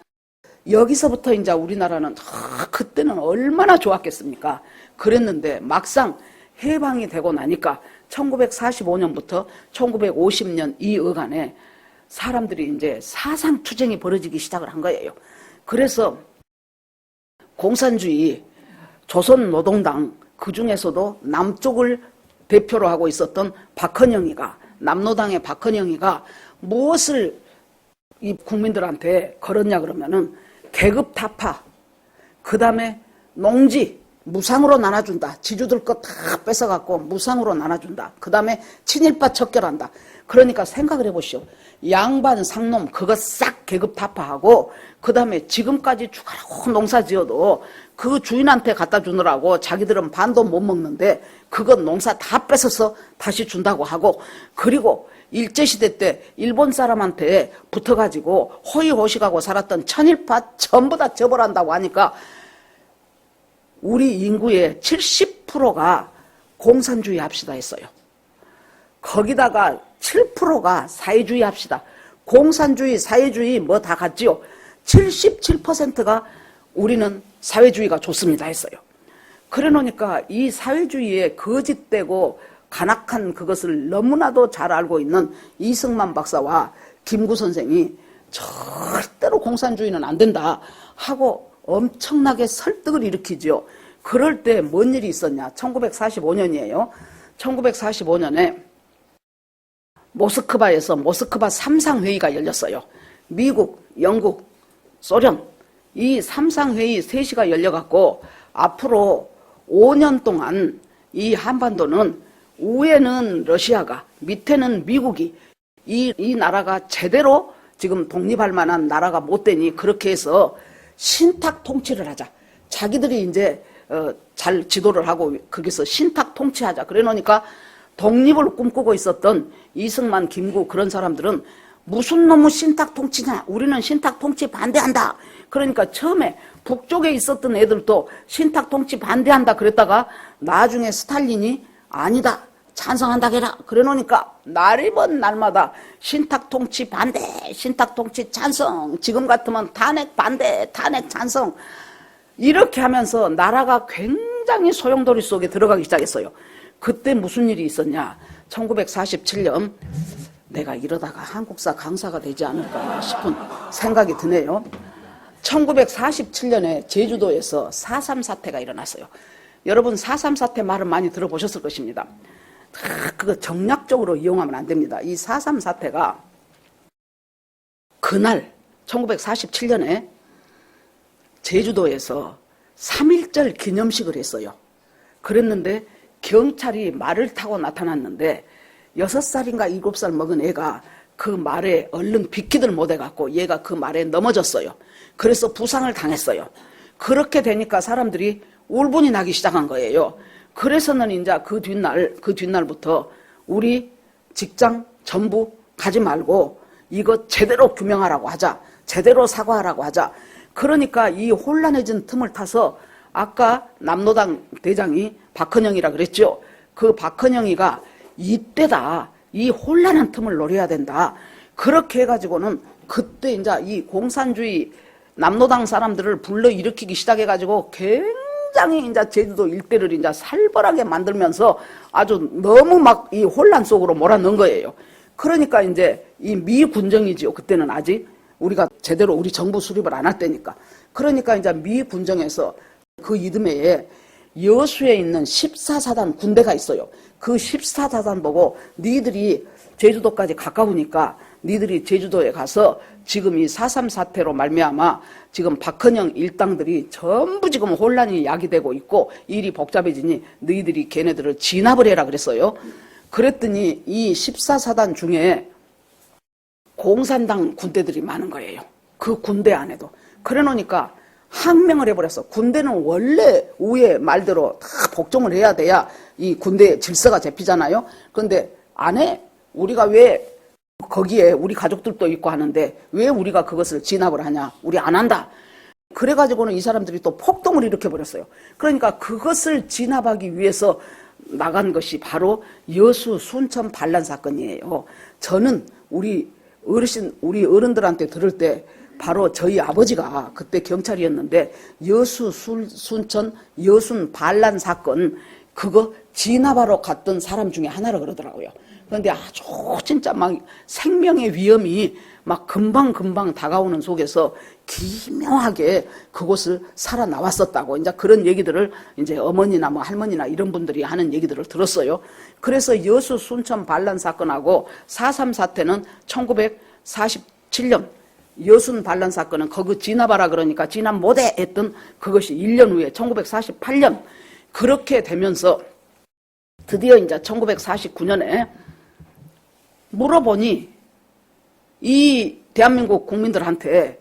여기서부터 이제 우리나라는 그때는 얼마나 좋았겠습니까? 그랬는데 막상 해방이 되고 나니까 1945년부터 1950년 이 어간에 사람들이 이제 사상투쟁이 벌어지기 시작을 한 거예요. 그래서 공산주의, 조선노동당 그 중에서도 남쪽을 대표로 하고 있었던 박헌영이가 남노당의 박헌영이가 무엇을 이 국민들한테 걸었냐 그러면은 계급 타파, 그 다음에 농지 무상으로 나눠준다. 지주들 거 다 뺏어갖고 무상으로 나눠준다. 그 다음에 친일파 척결한다. 그러니까 생각을 해보시오. 양반 상놈 그거 싹 계급 타파하고 그 다음에 지금까지 죽으라고 농사 지어도 그 주인한테 갖다 주느라고 자기들은 반도 못 먹는데 그거 농사 다 뺏어서 다시 준다고 하고 그리고 일제시대 때 일본 사람한테 붙어가지고 호의호식하고 살았던 천일파 전부 다 처벌한다고 하니까 우리 인구의 70%가 공산주의 합시다 했어요. 거기다가 7%가 사회주의 합시다. 공산주의, 사회주의 뭐 다 같지요. 77%가 우리는 사회주의가 좋습니다 했어요. 그래 놓으니까 이 사회주의에 거짓되고 간악한 그것을 너무나도 잘 알고 있는 이승만 박사와 김구 선생이 절대로 공산주의는 안 된다 하고 엄청나게 설득을 일으키죠. 그럴 때 뭔 일이 있었냐. 1945년이에요. 1945년에 모스크바에서 모스크바 3상회의가 열렸어요. 미국, 영국, 소련 이 3상회의 3시가 열려갖고 앞으로 5년 동안 이 한반도는 위에는 러시아가 밑에는 미국이 이 나라가 제대로 지금 독립할 만한 나라가 못 되니 그렇게 해서 신탁 통치를 하자. 자기들이 이제 잘 지도를 하고 거기서 신탁 통치하자. 그래 놓으니까 독립을 꿈꾸고 있었던 이승만, 김구 그런 사람들은 무슨 놈의 신탁 통치냐? 우리는 신탁 통치 반대한다. 그러니까 처음에 북쪽에 있었던 애들도 신탁 통치 반대한다 그랬다가 나중에 스탈린이 아니다. 찬성한다 해라. 그래 놓으니까 날이번 날마다 신탁 통치 반대, 신탁 통치 찬성, 지금 같으면 탄핵 반대, 탄핵 찬성. 이렇게 하면서 나라가 굉장히 소용돌이 속에 들어가기 시작했어요. 그때 무슨 일이 있었냐? 1947년 내가 이러다가 한국사 강사가 되지 않을까 싶은 생각이 드네요. 1947년에 제주도에서 4.3 사태가 일어났어요. 여러분 4.3 사태 말은 많이 들어보셨을 것입니다. 그거 정략적으로 이용하면 안 됩니다. 이 4.3 사태가 그날 1947년에 제주도에서 3.1절 기념식을 했어요. 그랬는데 경찰이 말을 타고 나타났는데 6살인가 7살 먹은 애가 그 말에 얼른 비키들 못해갖고 얘가 그 말에 넘어졌어요. 그래서 부상을 당했어요. 그렇게 되니까 사람들이 울분이 나기 시작한 거예요. 그래서는 이제 그 뒷날부터 우리 직장 전부 가지 말고 이거 제대로 규명하라고 하자. 제대로 사과하라고 하자. 그러니까 이 혼란해진 틈을 타서 아까 남노당 대장이 박헌영이라 그랬죠. 그 박헌영이가 이때다. 이 혼란한 틈을 노려야 된다. 그렇게 해가지고는 그때 이제 이 공산주의 남노당 사람들을 불러일으키기 시작해가지고 굉장히 이제 제주도 일대를 이제 살벌하게 만들면서 아주 너무 막 이 혼란 속으로 몰아넣은 거예요. 그러니까 이제 이 미군정이지요. 그때는 아직 우리가 제대로 우리 정부 수립을 안 할 때니까. 그러니까 이제 미군정에서 그 이듬해에 여수에 있는 14사단 군대가 있어요. 그 14사단 보고 니들이 제주도까지 가까우니까 니들이 제주도에 가서 지금 이 4.3 사태로 말미암아 지금 박헌영 일당들이 전부 지금 혼란이 야기되고 있고 일이 복잡해지니 너희들이 걔네들을 진압을 해라 그랬어요. 그랬더니 이 14사단 중에 공산당 군대들이 많은 거예요. 그 군대 안에도. 그래 놓으니까 항명을 해버렸어. 군대는 원래 위에 말대로 다 복종을 해야 돼야 이 군대의 질서가 잡히잖아요. 그런데 안 해. 우리가 왜 거기에 우리 가족들도 있고 하는데 왜 우리가 그것을 진압을 하냐. 우리 안 한다. 그래가지고는 이 사람들이 또 폭동을 일으켜버렸어요. 그러니까 그것을 진압하기 위해서 나간 것이 바로 여수 순천 반란 사건이에요. 저는 우리 어른들한테 들을 때 바로 저희 아버지가 그때 경찰이었는데 여수 순천 여순 반란 사건 그거 진압하러 갔던 사람 중에 하나라 그러더라고요. 그런데 아주 진짜 막 생명의 위험이 막 금방 다가오는 속에서 기묘하게 그곳을 살아나왔었다고 이제 그런 얘기들을 이제 어머니나 뭐 할머니나 이런 분들이 하는 얘기들을 들었어요. 그래서 여수 순천 반란 사건하고 4.3 사태는 1947년 여순 반란 사건은 거기 진압하라 그러니까 진압 못해 했던 그것이 1년 후에 1948년 그렇게 되면서 드디어 이제 1949년에 물어보니 이 대한민국 국민들한테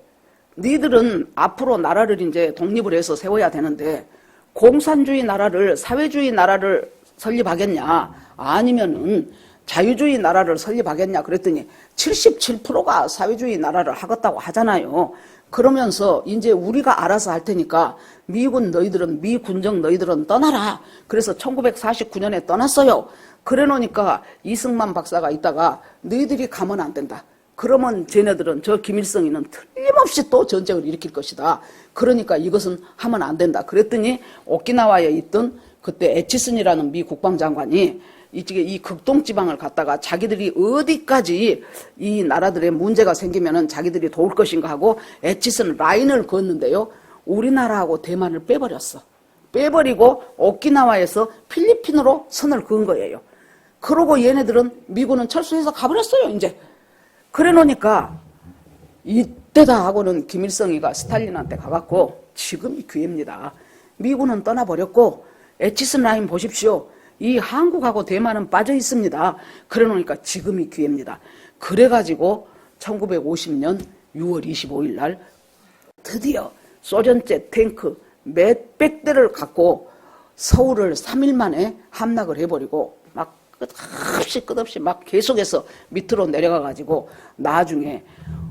니들은 앞으로 나라를 이제 독립을 해서 세워야 되는데 공산주의 나라를 사회주의 나라를 설립하겠냐 아니면은 자유주의 나라를 설립하겠냐 그랬더니 77%가 사회주의 나라를 하겠다고 하잖아요. 그러면서 이제 우리가 알아서 할 테니까 미군정 너희들은 떠나라. 그래서 1949년에 떠났어요. 그래 놓으니까 이승만 박사가 있다가 너희들이 가면 안 된다. 그러면 쟤네들은 저 김일성이는 틀림없이 또 전쟁을 일으킬 것이다. 그러니까 이것은 하면 안 된다. 그랬더니 오키나와에 있던 그때 애치슨이라는 미 국방장관이 이 극동지방을 갔다가 자기들이 어디까지 이 나라들의 문제가 생기면은 자기들이 도울 것인가 하고 애치슨 라인을 그었는데요. 우리나라하고 대만을 빼버렸어. 빼버리고 오키나와에서 필리핀으로 선을 그은 거예요. 그러고 얘네들은 미군은 철수해서 가버렸어요. 이제. 그래 놓으니까 이때다 하고는 김일성이가 스탈린한테 가갖고 지금이 기회입니다. 미군은 떠나버렸고 애치슨 라인 보십시오. 이 한국하고 대만은 빠져 있습니다. 그래 놓으니까 지금이 기회입니다. 그래가지고 1950년 6월 25일 날 드디어 소련제 탱크 몇백 대를 갖고 서울을 3일 만에 함락을 해버리고 막 끝없이 막 계속해서 밑으로 내려가가지고 나중에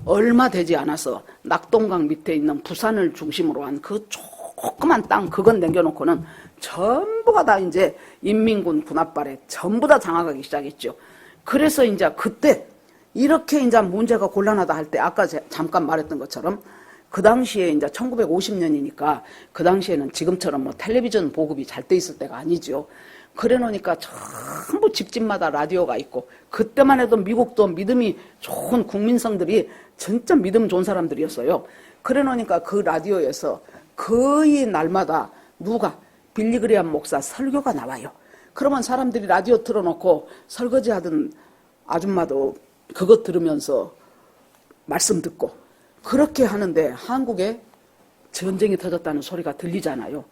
얼마 되지 않아서 낙동강 밑에 있는 부산을 중심으로 한 그 조그만 땅 그건 남겨놓고는 전부가 다 이제 인민군 군합발에 전부 다 장악하기 시작했죠. 그래서 이제 그때 이렇게 이제 문제가 곤란하다 할 때 아까 잠깐 말했던 것처럼 그 당시에 이제 1950년이니까 그 당시에는 지금처럼 뭐 텔레비전 보급이 잘 돼 있을 때가 아니죠. 그래 놓으니까 전부 집집마다 라디오가 있고 그때만 해도 미국도 믿음이 좋은 국민성들이 진짜 믿음 좋은 사람들이었어요. 그래 놓으니까 그 라디오에서 거의 날마다 누가 빌리그레암 목사 설교가 나와요. 그러면 사람들이 라디오 틀어놓고 설거지하던 아줌마도 그거 들으면서 말씀 듣고 그렇게 하는데 한국에 전쟁이 터졌다는 소리가 들리잖아요.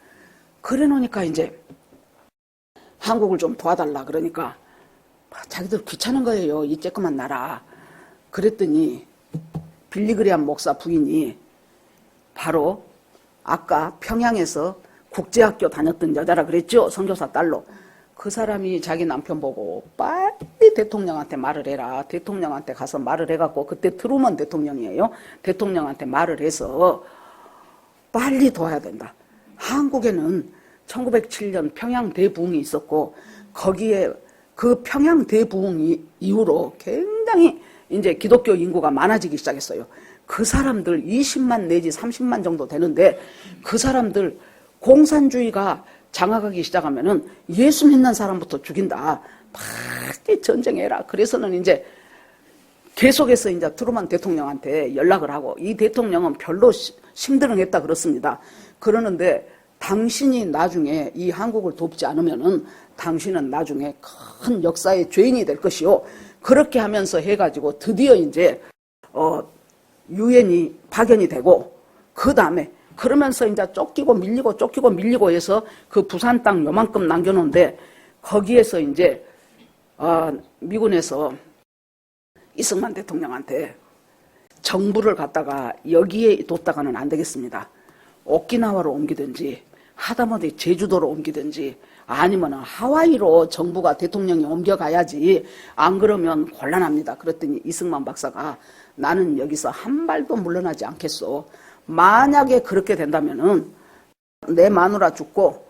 그래 놓으니까 이제 한국을 좀 도와달라 그러니까 자기들 귀찮은 거예요. 이 쬐끄만 나라. 그랬더니 빌리그레암 목사 부인이 바로 아까 평양에서 국제학교 다녔던 여자라 그랬죠. 선교사 딸로. 그 사람이 자기 남편 보고 빨리 대통령한테 말을 해라. 대통령한테 가서 말을 해갖고 그때 트루먼 대통령이에요. 대통령한테 말을 해서 빨리 도와야 된다. 한국에는 1907년 평양 대부흥이 있었고 거기에 그 평양 대부흥 이후로 굉장히 이제 기독교 인구가 많아지기 시작했어요. 그 사람들 20만 내지 30만 정도 되는데 그 사람들 공산주의가 장악하기 시작하면은 예수 믿는 사람부터 죽인다. 빨리 전쟁해라. 그래서는 이제 계속해서 이제 트루먼 대통령한테 연락을 하고 이 대통령은 별로 심드렁했다 그렇습니다. 그러는데 당신이 나중에 이 한국을 돕지 않으면은 당신은 나중에 큰 역사의 죄인이 될 것이요. 그렇게 하면서 해가지고 드디어 이제 유엔이 파견이 되고 그 다음에 그러면서 이제 쫓기고 밀리고 해서 그 부산 땅 요만큼 남겨놓은데 거기에서 이제 미군에서 이승만 대통령한테 정부를 갖다가 여기에 뒀다가는 안 되겠습니다. 오키나와로 옮기든지 하다못해 제주도로 옮기든지 아니면 하와이로 정부가 대통령이 옮겨가야지 안 그러면 곤란합니다. 그랬더니 이승만 박사가 나는 여기서 한 발도 물러나지 않겠소. 만약에 그렇게 된다면은 내 마누라 죽고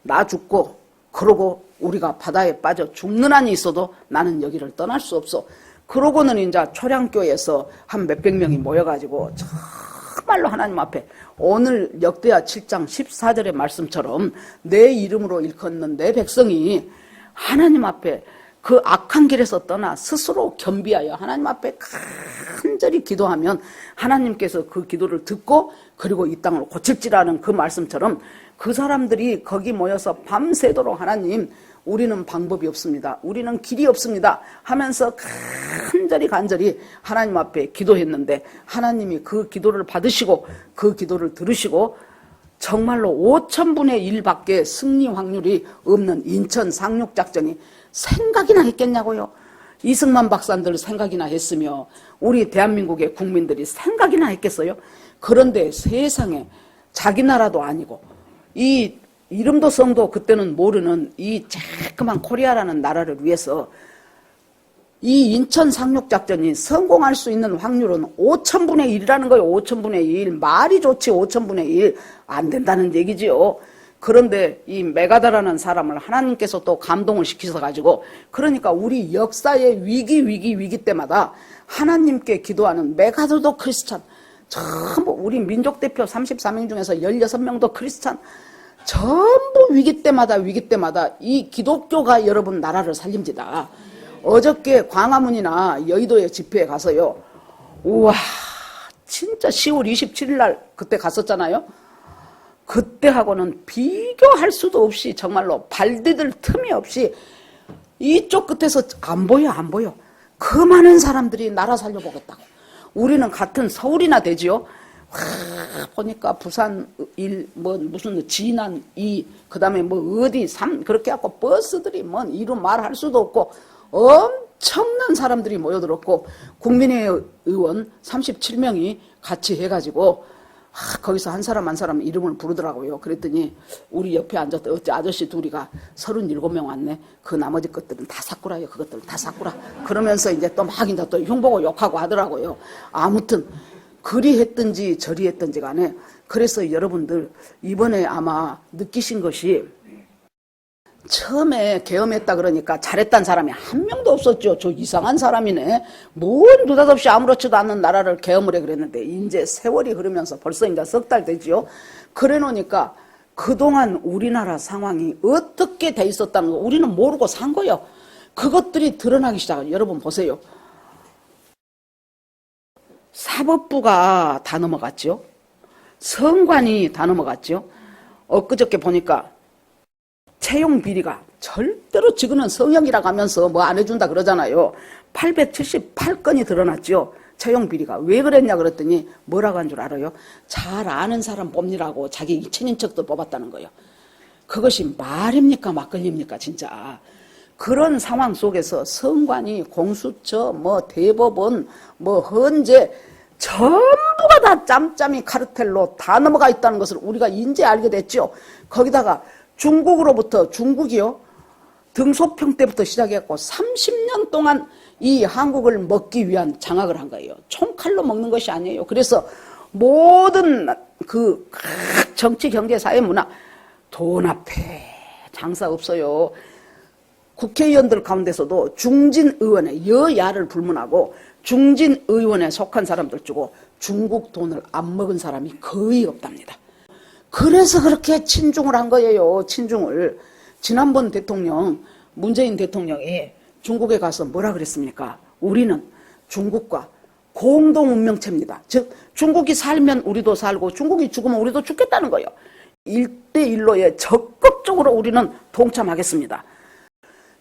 나 죽고 그러고 우리가 바다에 빠져 죽는 한이 있어도 나는 여기를 떠날 수 없어. 그러고는 이제 초량교에서 한 몇백 명이 모여가지고 정말로 하나님 앞에 오늘 역대하 7장 14절의 말씀처럼 내 이름으로 일컫는 내 백성이 하나님 앞에 그 악한 길에서 떠나 스스로 겸비하여 하나님 앞에 간절히 기도하면 하나님께서 그 기도를 듣고 그리고 이 땅을 고칠지라는 그 말씀처럼 그 사람들이 거기 모여서 밤새도록 하나님 우리는 방법이 없습니다. 우리는 길이 없습니다. 하면서 간절히 하나님 앞에 기도했는데 하나님이 그 기도를 받으시고 그 기도를 들으시고 정말로 5,000분의 1밖에 승리 확률이 없는 인천 상륙작전이 생각이나 했겠냐고요. 이승만 박사들 생각이나 했으며 우리 대한민국의 국민들이 생각이나 했겠어요. 그런데 세상에 자기 나라도 아니고 이 이름도 성도 그때는 모르는 이 쬐끄만 코리아라는 나라를 위해서 이 인천 상륙작전이 성공할 수 있는 확률은 5,000분의 1이라는 거예요. 5,000분의 1. 말이 좋지 5,000분의 1. 안 된다는 얘기지요. 그런데 이 메가다라는 사람을 하나님께서 또 감동을 시키셔가지고 그러니까 우리 역사의 위기 때마다 하나님께 기도하는 메가더도 크리스찬 전부 우리 민족대표 34명 중에서 16명도 크리스찬 전부 위기 때마다 이 기독교가 여러분 나라를 살립니다. 어저께 광화문이나 여의도의 집회에 가서요. 우와 진짜 10월 27일 날 그때 갔었잖아요. 그때하고는 비교할 수도 없이 정말로 발 디딜 틈이 없이 이쪽 끝에서 안 보여. 그 많은 사람들이 나라 살려보겠다고. 우리는 같은 서울이나 되지요. 보니까 부산 무슨 진안 그 다음에 어디 그렇게 해갖고 버스들이 이루 말할 수도 없고 엄청난 사람들이 모여들었고 국민의의원 37명이 같이 해가지고 거기서 한 사람 한 사람 이름을 부르더라고요. 그랬더니 우리 옆에 앉았던 어째 아저씨 둘이가 37명 왔네. 그 나머지 것들은 다 사꾸라요. 그것들은 다 사꾸라. 그러면서 이제 또 막 이제 또 흉보고 욕하고 하더라고요. 아무튼 그리 했든지 저리 했든지 간에 그래서 여러분들 이번에 아마 느끼신 것이 처음에 계엄했다 그러니까 잘했다는 사람이 한 명도 없었죠. 저 이상한 사람이네. 뭔 느닷없이 아무렇지도 않은 나라를 계엄을 해 그랬는데 이제 세월이 흐르면서 벌써 이제 석 달 되죠. 그래 놓으니까 그동안 우리나라 상황이 어떻게 돼 있었다는 거 우리는 모르고 산 거예요. 그것들이 드러나기 시작해요. 여러분 보세요. 사법부가 다 넘어갔죠. 성관이 다 넘어갔죠. 엊그저께 보니까 채용 비리가 절대로 지금은 성형이라고 하면서 뭐 안 해준다 그러잖아요. 878건이 드러났죠. 채용 비리가. 왜 그랬냐 그랬더니 뭐라고 한 줄 알아요? 잘 아는 사람 뽑느라고 자기 친인척도 뽑았다는 거예요. 그것이 말입니까 막걸리입니까 진짜. 그런 상황 속에서 성관이 공수처 뭐 대법원 뭐 헌재 전부가 다 짬짬이 카르텔로 다 넘어가 있다는 것을 우리가 이제 알게 됐죠. 거기다가 중국으로부터 중국이요. 등소평 때부터 시작해갖고 30년 동안 이 한국을 먹기 위한 장악을 한 거예요. 총칼로 먹는 것이 아니에요. 그래서 모든 그 정치, 경제, 사회, 문화 돈 앞에 장사 없어요. 국회의원들 가운데서도 중진 의원에 여야를 불문하고 중진 의원에 속한 사람들 주고 중국 돈을 안 먹은 사람이 거의 없답니다. 그래서 그렇게 친중을 한 거예요. 친중을. 지난번 대통령 문재인 대통령이 중국에 가서 뭐라 그랬습니까? 우리는 중국과 공동 운명체입니다. 즉 중국이 살면 우리도 살고 중국이 죽으면 우리도 죽겠다는 거예요. 1대1로에 적극적으로 우리는 동참하겠습니다.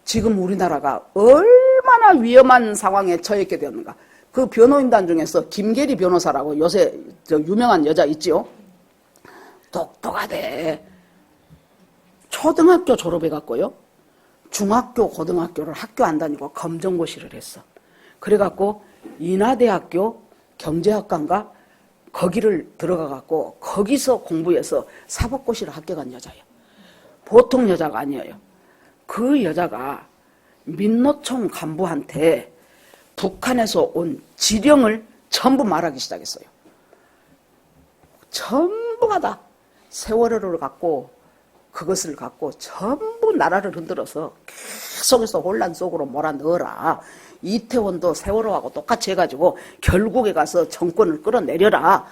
지금 우리나라가 얼마나 위험한 상황에 처했게 되었는가. 그 변호인단 중에서 김계리 변호사라고 요새 저 유명한 여자 있지요. 똑똑하대. 초등학교 졸업해갖고요. 중학교, 고등학교를 학교 안 다니고 검정고시를 했어. 그래갖고 인하대학교 경제학과인가 거기를 들어가갖고 거기서 공부해서 사법고시를 합격한 여자예요. 보통 여자가 아니에요. 그 여자가 민노총 간부한테 북한에서 온 지령을 전부 말하기 시작했어요. 전부가 다 세월호를 갖고 그것을 갖고 전부 나라를 흔들어서 계속해서 혼란 속으로 몰아넣어라. 이태원도 세월호하고 똑같이 해가지고 결국에 가서 정권을 끌어내려라.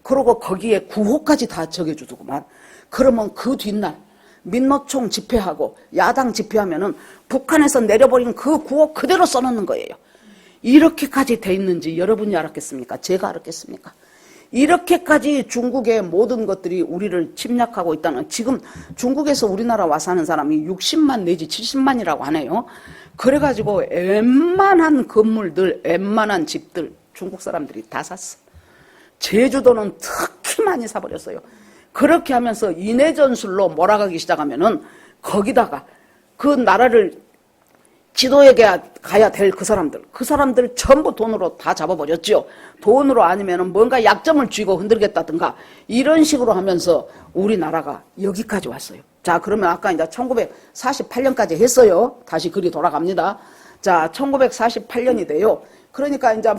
그러고 거기에 구호까지 다 적여주더구만. 그러면 그 뒷날 민노총 집회하고 야당 집회하면은 북한에서 내려버린 그 구호 그대로 써놓는 거예요. 이렇게까지 돼 있는지 여러분이 알았겠습니까? 제가 알았겠습니까? 이렇게까지 중국의 모든 것들이 우리를 침략하고 있다는, 지금 중국에서 우리나라 와서 사는 사람이 60만 내지 70만이라고 하네요. 그래가지고 웬만한 건물들, 웬만한 집들 중국 사람들이 다 샀어. 제주도는 특히 많이 사버렸어요. 그렇게 하면서 인해전술로 몰아가기 시작하면은 거기다가 그 나라를 지도에 가야 될 그 사람들 전부 돈으로 다 잡아버렸죠. 돈으로 아니면 뭔가 약점을 쥐고 흔들겠다든가 이런 식으로 하면서 우리나라가 여기까지 왔어요. 자, 그러면 아까 이제 1948년까지 했어요. 다시 글이 돌아갑니다. 자, 1948년이 돼요. 그러니까 이제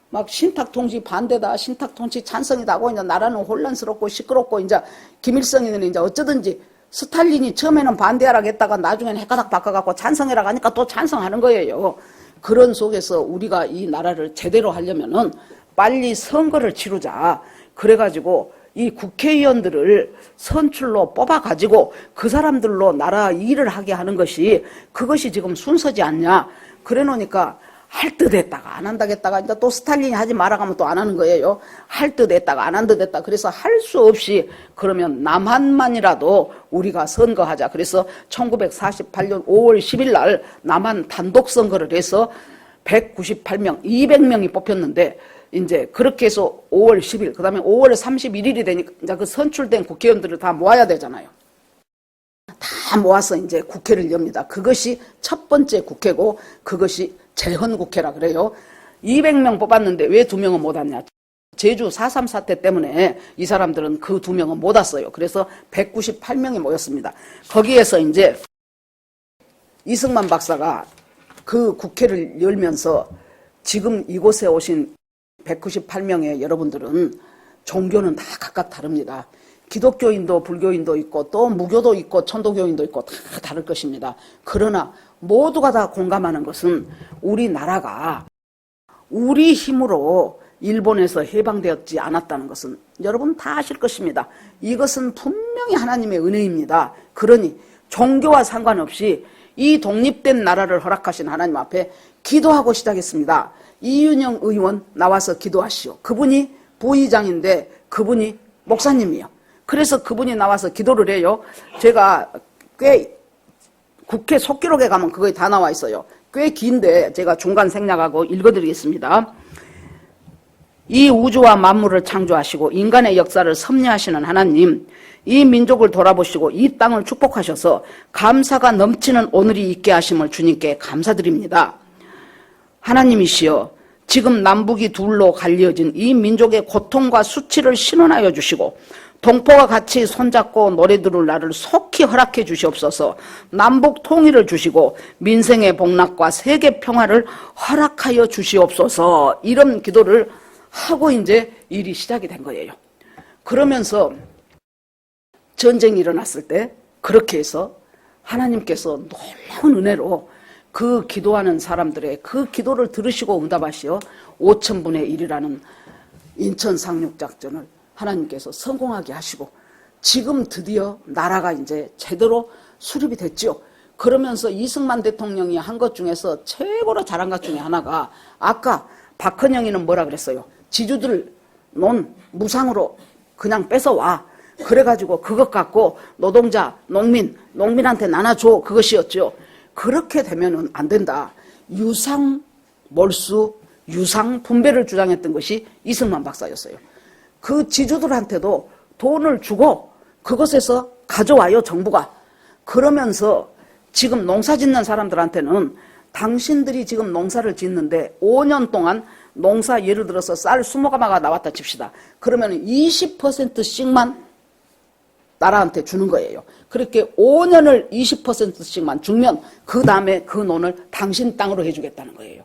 막 신탁통치 반대다, 신탁통치 찬성이다 하고 이제 나라는 혼란스럽고 시끄럽고 이제 김일성이는 이제 어쩌든지 스탈린이 처음에는 반대하라고 했다가 나중에는 헷가닥 바꿔갖고 찬성해라고 하니까 또 찬성하는 거예요. 그런 속에서 우리가 이 나라를 제대로 하려면은 빨리 선거를 치르자. 그래가지고 이 국회의원들을 선출로 뽑아가지고 그 사람들로 나라 일을 하게 하는 것이 그것이 지금 순서지 않냐. 그래 놓으니까 할 듯 했다가 안 한다 했다가 이제 또 스탈린이 하지 말아가 하면 또 안 하는 거예요. 할 듯 했다가 안 한 듯 했다. 그래서 할 수 없이 그러면 남한만이라도 우리가 선거하자. 그래서 1948년 5월 10일 날 남한 단독 선거를 해서 198명, 200명이 뽑혔는데 이제 그렇게 해서 5월 10일, 그 다음에 5월 31일이 되니까 이제 그 선출된 국회의원들을 다 모아야 되잖아요. 다 모아서 이제 국회를 엽니다. 그것이 첫 번째 국회고 그것이 재헌국회라 그래요. 200명 뽑았는데 왜 2명은 못 왔냐. 제주 4.3 사태 때문에 이 사람들은 그 2명은 못 왔어요. 그래서 198명이 모였습니다. 거기에서 이제 이승만 박사가 그 국회를 열면서 지금 이곳에 오신 198명의 여러분들은 종교는 다 각각 다릅니다. 기독교인도 불교인도 있고 또 무교도 있고 천도교인도 있고 다 다를 것입니다. 그러나 모두가 다 공감하는 것은 우리나라가 우리 힘으로 일본에서 해방되었지 않았다는 것은 여러분 다 아실 것입니다. 이것은 분명히 하나님의 은혜입니다. 그러니 종교와 상관없이 이 독립된 나라를 허락하신 하나님 앞에 기도하고 시작했습니다. 이윤영 의원 나와서 기도하시오. 그분이 부의장인데 그분이 목사님이요. 그래서 그분이 나와서 기도를 해요. 제가 꽤 국회 속기록에 가면 그거에 다 나와 있어요. 꽤 긴데 제가 중간 생략하고 읽어드리겠습니다. 이 우주와 만물을 창조하시고 인간의 역사를 섭리하시는 하나님, 이 민족을 돌아보시고 이 땅을 축복하셔서 감사가 넘치는 오늘이 있게 하심을 주님께 감사드립니다. 하나님이시여, 지금 남북이 둘로 갈려진 이 민족의 고통과 수치를 신원하여 주시고 동포와 같이 손잡고 노래 들을 날을 속히 허락해 주시옵소서. 남북 통일을 주시고 민생의 복락과 세계 평화를 허락하여 주시옵소서. 이런 기도를 하고 이제 일이 시작이 된 거예요. 그러면서 전쟁이 일어났을 때 그렇게 해서 하나님께서 놀라운 은혜로 그 기도하는 사람들의 그 기도를 들으시고 응답하시어 5,000분의 1이라는 인천 상륙작전을 하나님께서 성공하게 하시고 지금 드디어 나라가 이제 제대로 수립이 됐죠. 그러면서 이승만 대통령이 한 것 중에서 최고로 잘한 것 중에 하나가 아까 박헌영이는 뭐라 그랬어요? 지주들 논 무상으로 그냥 뺏어와. 그래가지고 그것 갖고 노동자, 농민한테 나눠줘. 그것이었죠. 그렇게 되면은 안 된다. 유상 몰수, 유상 분배를 주장했던 것이 이승만 박사였어요. 그 지주들한테도 돈을 주고 그것에서 가져와요, 정부가. 그러면서 지금 농사 짓는 사람들한테는 당신들이 지금 농사를 짓는데 5년 동안 농사 예를 들어서 쌀 20가마가 나왔다 칩시다. 그러면 20%씩만 나라한테 주는 거예요. 그렇게 5년을 20%씩만 주면 그 다음에 그 논을 당신 땅으로 해주겠다는 거예요.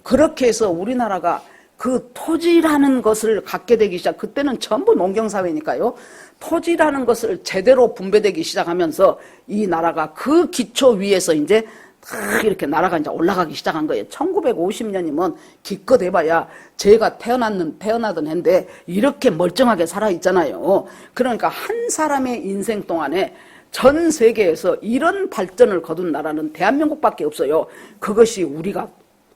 그렇게 해서 우리나라가 그 토지라는 것을 갖게 되기 시작, 그때는 전부 농경사회니까요. 토지라는 것을 제대로 분배되기 시작하면서 이 나라가 그 기초 위에서 이제 딱 이렇게 나라가 이제 올라가기 시작한 거예요. 1950년이면 기껏 해봐야 제가 태어나던 해인데 이렇게 멀쩡하게 살아있잖아요. 그러니까 한 사람의 인생 동안에 전 세계에서 이런 발전을 거둔 나라는 대한민국밖에 없어요. 그것이 우리가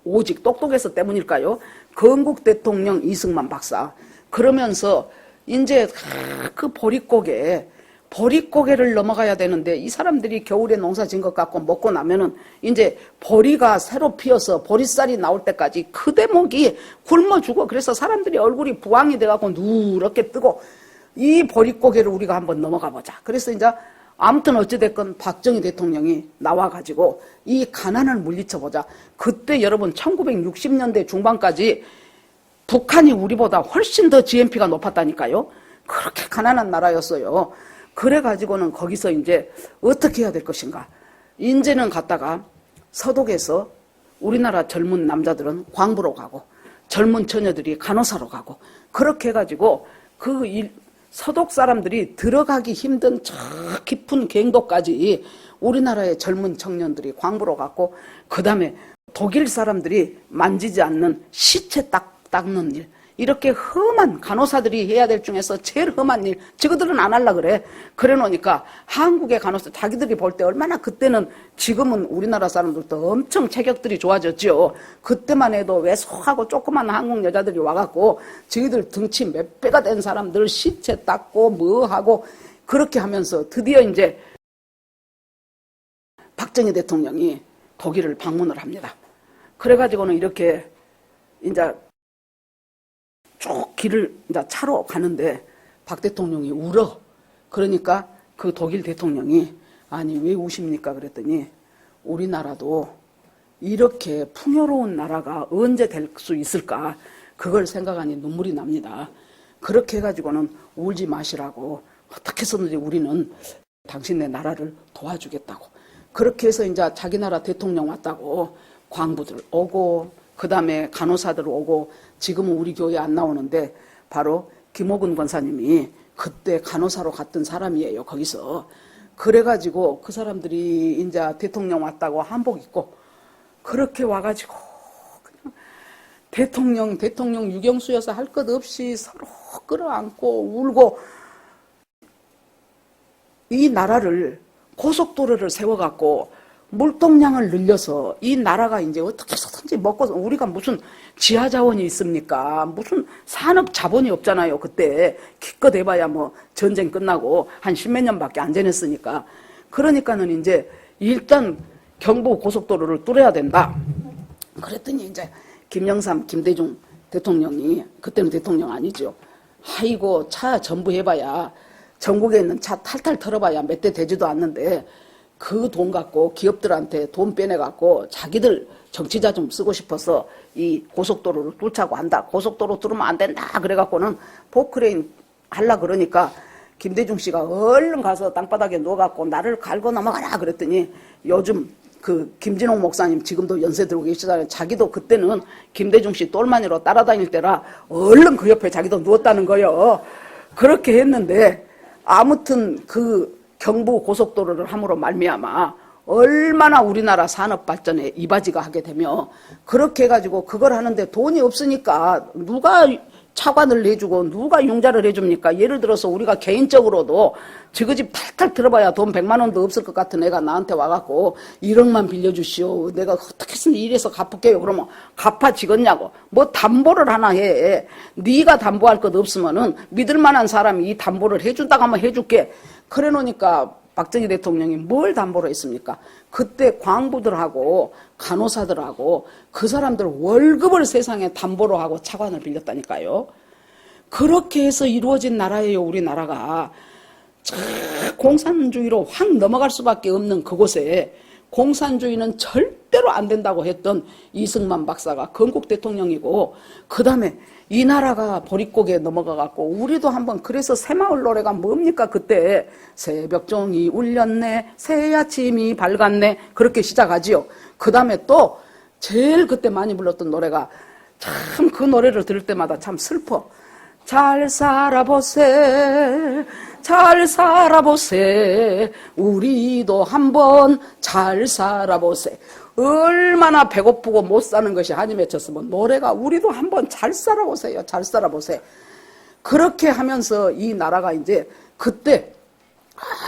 오직 똑똑해서 때문일까요? 건국 대통령 이승만 박사. 그러면서 이제 그 보릿고개를 넘어가야 되는데 이 사람들이 겨울에 농사 지은 것 갖고 먹고 나면은 이제 보리가 새로 피어서 보리쌀이 나올 때까지 그 대목이 굶어 죽어. 그래서 사람들이 얼굴이 부항이 돼갖고 누렇게 뜨고 이 보릿고개를 우리가 한번 넘어가 보자. 그래서 이제 아무튼 어찌됐건 박정희 대통령이 나와가지고 이 가난을 물리쳐보자. 그때 여러분 1960년대 중반까지 북한이 우리보다 훨씬 더 GNP가 높았다니까요. 그렇게 가난한 나라였어요. 그래가지고는 거기서 이제 어떻게 해야 될 것인가. 이제는 갔다가 서독에서 우리나라 젊은 남자들은 광부로 가고 젊은 처녀들이 간호사로 가고 그렇게 해가지고 서독 사람들이 들어가기 힘든 저 깊은 갱도까지 우리나라의 젊은 청년들이 광부로 갔고 그 다음에 독일 사람들이 만지지 않는 시체 닦는 일, 이렇게 험한 간호사들이 해야 될 중에서 제일 험한 일, 저거들은 안 하려 그래. 그래 놓으니까 한국의 간호사, 자기들이 볼 때 얼마나 그때는, 지금은 우리나라 사람들도 엄청 체격들이 좋아졌죠. 그때만 해도 왜소하고 조그만 한국 여자들이 와갖고 저희들 등치 몇 배가 된 사람들 시체 닦고 뭐 하고 그렇게 하면서 드디어 이제 박정희 대통령이 독일을 방문을 합니다. 그래가지고는 이렇게 이제 쭉 길을 이제 차로 가는데 박 대통령이 울어. 그러니까 그 독일 대통령이 아니 왜 우십니까 그랬더니 우리나라도 이렇게 풍요로운 나라가 언제 될 수 있을까. 그걸 생각하니 눈물이 납니다. 그렇게 해가지고는 울지 마시라고 어떻게 해서든지 우리는 당신네 나라를 도와주겠다고. 그렇게 해서 이제 자기 나라 대통령 왔다고 광부들 오고 그 다음에 간호사들 오고 지금은 우리 교회 안 나오는데 바로 김호근 권사님이 그때 간호사로 갔던 사람이에요. 거기서. 그래가지고 그 사람들이 이제 대통령 왔다고 한복 입고 그렇게 와가지고 그냥 대통령 유경수여서 할 것 없이 서로 끌어안고 울고 이 나라를 고속도로를 세워갖고 물동량을 늘려서 이 나라가 이제 어떻게 해서든지 먹고 우리가 무슨 지하 자원이 있습니까? 무슨 산업 자본이 없잖아요. 그때 기껏 해봐야 뭐 전쟁 끝나고 한 십몇 년밖에 안 지냈으니까. 그러니까는 이제 일단 경부 고속도로를 뚫어야 된다. 그랬더니 이제 김영삼, 김대중 대통령이 그때는 대통령 아니죠. 아이고 차 전부 해봐야 전국에 있는 차 탈탈 털어봐야 몇 대 되지도 않는데 그 돈 갖고 기업들한테 돈 빼내갖고 자기들 정치자 좀 쓰고 싶어서 이 고속도로를 뚫자고 한다. 고속도로 뚫으면 안 된다. 그래갖고는 포크레인 하려 그러니까 김대중 씨가 얼른 가서 땅바닥에 누워갖고 나를 갈고 넘어가라 그랬더니 요즘 그 김진홍 목사님 지금도 연세 들고 계시잖아요. 자기도 그때는 김대중 씨 똘마니로 따라다닐 때라 얼른 그 옆에 자기도 누웠다는 거예요. 그렇게 했는데 아무튼 그 경부 고속도로를 함으로 말미암아 얼마나 우리나라 산업 발전에 이바지가 하게 되며 그렇게 해가지고 그걸 하는데 돈이 없으니까 누가 차관을 내주고 누가 융자를 해줍니까? 예를 들어서 우리가 개인적으로도 저거 집 탈탈 들어봐야 돈 100만 원도 없을 것 같은 애가 나한테 와갖고 1억만 빌려주시오. 내가 어떻게 해서 이래서 갚을게요. 그러면 갚아지겠냐고. 뭐 담보를 하나 해. 네가 담보할 것 없으면은 믿을 만한 사람이 이 담보를 해준다고 하면 해줄게. 그래 놓으니까 박정희 대통령이 뭘 담보로 했습니까? 그때 광부들하고 간호사들하고 그 사람들 월급을 세상에 담보로 하고 차관을 빌렸다니까요. 그렇게 해서 이루어진 나라예요. 우리나라가. 공산주의로 확 넘어갈 수밖에 없는 그곳에 공산주의는 절대로 안 된다고 했던 이승만 박사가 건국 대통령이고 그 다음에 이 나라가 보릿고개에 넘어가갖고 우리도 한번 그래서 새마을 노래가 뭡니까 그때 새벽종이 울렸네 새아침이 밝았네 그렇게 시작하지요. 그 다음에 또 제일 그때 많이 불렀던 노래가 참 그 노래를 들을 때마다 참 슬퍼. 잘 살아보세 잘 살아보세 우리도 한번 잘 살아보세. 얼마나 배고프고 못 사는 것이 한이 맺혔으면 노래가 우리도 한번 잘 살아보세요. 잘 살아보세요. 그렇게 하면서 이 나라가 이제 그때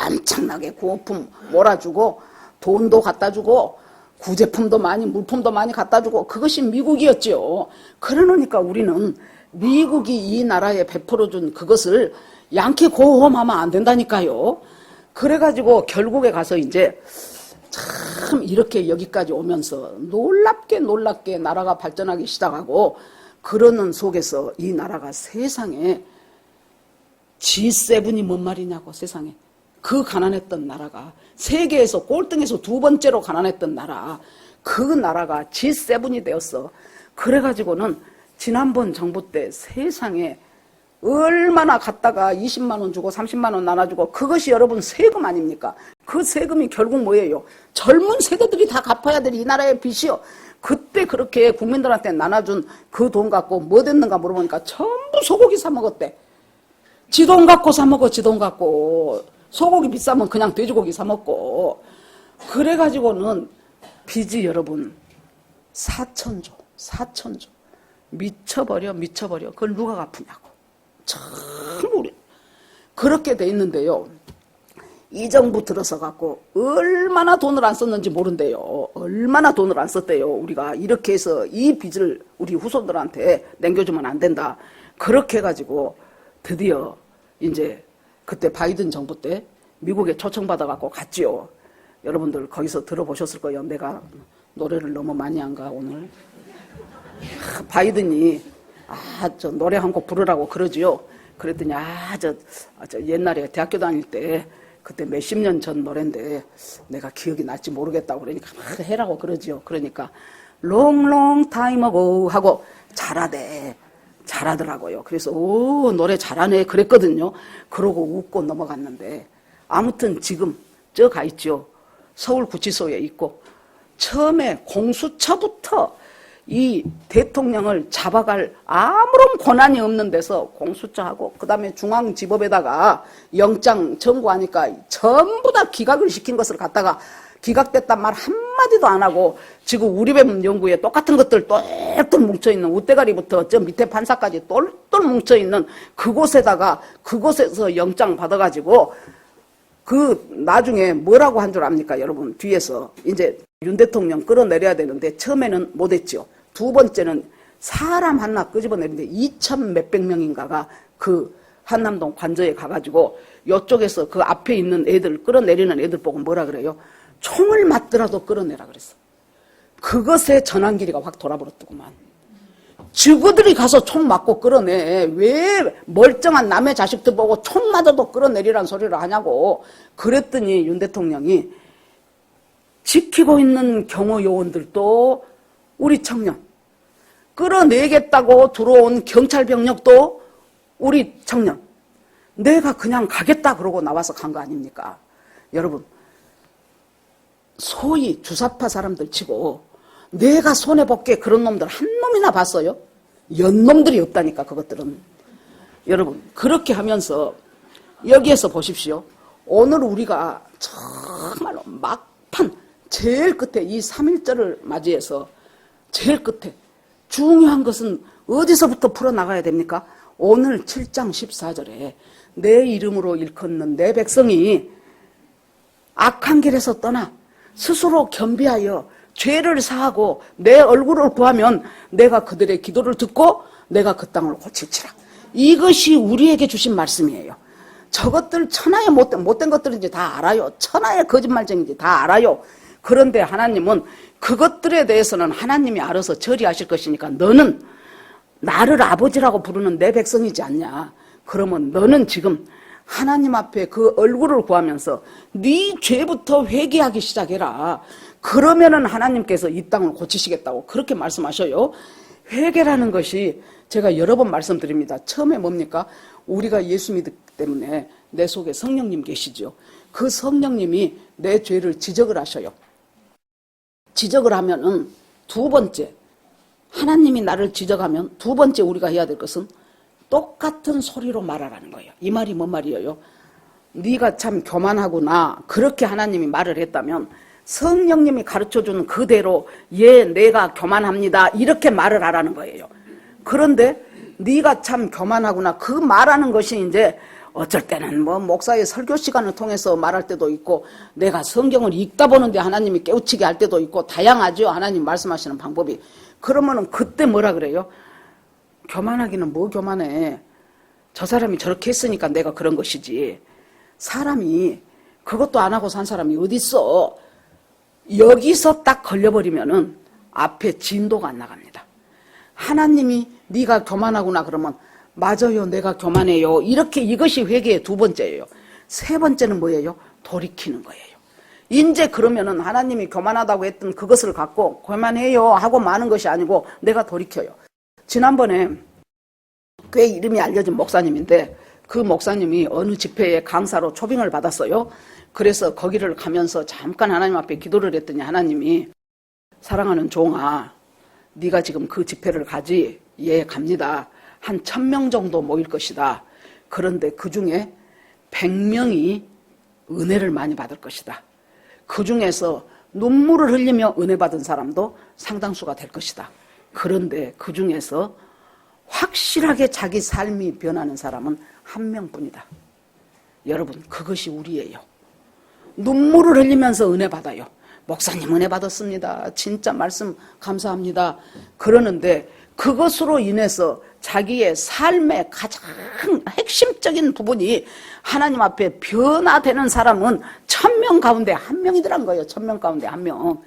엄청나게 구호품 몰아주고 돈도 갖다 주고 구제품도 많이 물품도 많이 갖다 주고 그것이 미국이었죠. 그러니까 우리는 미국이 이 나라에 베풀어준 그것을 양키 고홈하면 안 된다니까요. 그래가지고 결국에 가서 이제 참 이렇게 여기까지 오면서 놀랍게 나라가 발전하기 시작하고 그러는 속에서 이 나라가 세상에 G7이 뭔 말이냐고 세상에. 그 가난했던 나라가 세계에서 꼴등에서 두 번째로 가난했던 나라 그 나라가 G7이 되었어. 그래가지고는 지난번 정부 때 세상에 얼마나 갔다가 20만 원 주고 30만 원 나눠주고 그것이 여러분 세금 아닙니까? 그 세금이 결국 뭐예요? 젊은 세대들이 다 갚아야 될 이 나라의 빚이요. 그때 그렇게 국민들한테 나눠준 그 돈 갖고 뭐 됐는가 물어보니까 전부 소고기 사 먹었대. 지 돈 갖고 사 먹어 지 돈 갖고. 소고기 비싸면 그냥 돼지고기 사 먹고. 그래가지고는 빚이 여러분 4천조. 미쳐버려. 그걸 누가 갚으냐고. 참 우리 그렇게 돼 있는데요. 이 정부 들어서 갖고 얼마나 돈을 안 썼는지 모른대요. 얼마나 돈을 안 썼대요. 우리가 이렇게 해서 이 빚을 우리 후손들한테 남겨주면 안 된다. 그렇게 해가지고 드디어 이제 그때 바이든 정부 때 미국에 초청받아 갖고 갔지요. 여러분들 거기서 들어보셨을 거예요. 내가 노래를 너무 많이 한가 오늘. 바이든이 저 노래 한 곡 부르라고 그러지요. 그랬더니 저 옛날에 대학교 다닐 때 그때 몇십 년 전 노래인데 내가 기억이 날지 모르겠다고 그러니까 막 해라고 그러지요. 그러니까 long time ago 하고 잘하대. 잘하더라고요. 그래서 노래 잘하네 그랬거든요. 그러고 웃고 넘어갔는데 아무튼 지금 저 가 있죠. 서울구치소에 있고 처음에 공수처부터 이 대통령을 잡아갈 아무런 권한이 없는 데서 공수처하고 그 다음에 중앙지법에다가 영장 청구하니까 전부 다 기각을 시킨 것을 갖다가 기각됐단 말 한마디도 안 하고 지금 우리뱀 연구에 똑같은 것들 똘똘 뭉쳐있는 우대가리부터 저 밑에 판사까지 똘똘 뭉쳐있는 그곳에서 영장 받아가지고 그 나중에 뭐라고 한 줄 압니까 여러분? 뒤에서 이제 윤 대통령 끌어내려야 되는데 처음에는 못했죠. 두 번째는 사람 하나 끄집어내는데 2천 몇백 명인가가 그 한남동 관저에 가가지고 이쪽에서 그 앞에 있는 애들 끌어내리는 애들 보고 뭐라 그래요? 총을 맞더라도 끌어내라 그랬어. 그것에 전환길이가 확 돌아버렸더구만. 저그들이 가서 총 맞고 끌어내. 왜 멀쩡한 남의 자식들 보고 총 맞아도 끌어내리란 소리를 하냐고. 그랬더니 윤 대통령이 지키고 있는 경호 요원들도 우리 청년, 끌어내겠다고 들어온 경찰 병력도 우리 청년, 내가 그냥 가겠다 그러고 나와서 간 거 아닙니까? 여러분, 소위 주사파 사람들 치고 내가 손해볼게 그런 놈들 한 놈이나 봤어요? 연놈들이 없다니까 그것들은. 여러분 그렇게 하면서 여기에서 보십시오. 오늘 우리가 정말로 막판 제일 끝에 이 3.1절을 맞이해서 제일 끝에 중요한 것은 어디서부터 풀어나가야 됩니까? 오늘 7장 14절에 내 이름으로 일컫는 내 백성이 악한 길에서 떠나 스스로 겸비하여 죄를 사하고 내 얼굴을 구하면 내가 그들의 기도를 듣고 내가 그 땅을 고칠지라. 이것이 우리에게 주신 말씀이에요. 저것들 천하의 못된 것들인지 다 알아요. 천하의 거짓말쟁인지 다 알아요. 그런데 하나님은 그것들에 대해서는 하나님이 알아서 처리하실 것이니까 너는 나를 아버지라고 부르는 내 백성이지 않냐. 그러면 너는 지금 하나님 앞에 그 얼굴을 구하면서 네 죄부터 회개하기 시작해라. 그러면은 하나님께서 이 땅을 고치시겠다고 그렇게 말씀하셔요. 회개라는 것이 제가 여러 번 말씀드립니다. 처음에 뭡니까? 우리가 예수 믿기 때문에 내 속에 성령님 계시죠. 그 성령님이 내 죄를 지적을 하셔요. 지적을 하면은 두 번째, 하나님이 나를 지적하면 두 번째 우리가 해야 될 것은 똑같은 소리로 말하라는 거예요. 이 말이 뭔 말이에요? 네가 참 교만하구나. 그렇게 하나님이 말을 했다면 성령님이 가르쳐주는 그대로 내가 교만합니다. 이렇게 말을 하라는 거예요. 그런데 네가 참 교만하구나. 그 말하는 것이 이제 어쩔 때는 뭐 목사의 설교 시간을 통해서 말할 때도 있고 내가 성경을 읽다 보는데 하나님이 깨우치게 할 때도 있고 다양하죠. 하나님 말씀하시는 방법이. 그러면은 그때 뭐라 그래요? 교만하기는 뭐 교만해. 저 사람이 저렇게 했으니까 내가 그런 것이지. 사람이 그것도 안 하고 산 사람이 어디 있어. 여기서 딱 걸려버리면은 앞에 진도가 안 나갑니다. 하나님이 네가 교만하구나 그러면 맞아요. 내가 교만해요. 이렇게 이것이 회개의 두 번째예요. 세 번째는 뭐예요? 돌이키는 거예요. 이제 그러면은 하나님이 교만하다고 했던 그것을 갖고 교만해요 하고 마는 것이 아니고 내가 돌이켜요. 지난번에 꽤 이름이 알려진 목사님인데 그 목사님이 어느 집회에 강사로 초빙을 받았어요. 그래서 거기를 가면서 잠깐 하나님 앞에 기도를 했더니 하나님이 사랑하는 종아, 네가 지금 그 집회를 가지? 예, 갑니다. 한 1000명 정도 모일 것이다. 그런데 그 중에 100명이 은혜를 많이 받을 것이다. 그 중에서 눈물을 흘리며 은혜 받은 사람도 상당수가 될 것이다. 그런데 그 중에서 확실하게 자기 삶이 변하는 사람은 한 명뿐이다. 여러분, 그것이 우리예요. 눈물을 흘리면서 은혜 받아요. 목사님 은혜 받았습니다. 진짜 말씀 감사합니다. 그러는데 그것으로 인해서 자기의 삶의 가장 핵심적인 부분이 하나님 앞에 변화되는 사람은 1000명 가운데 1명이더란 거예요. 1000명 가운데 1명.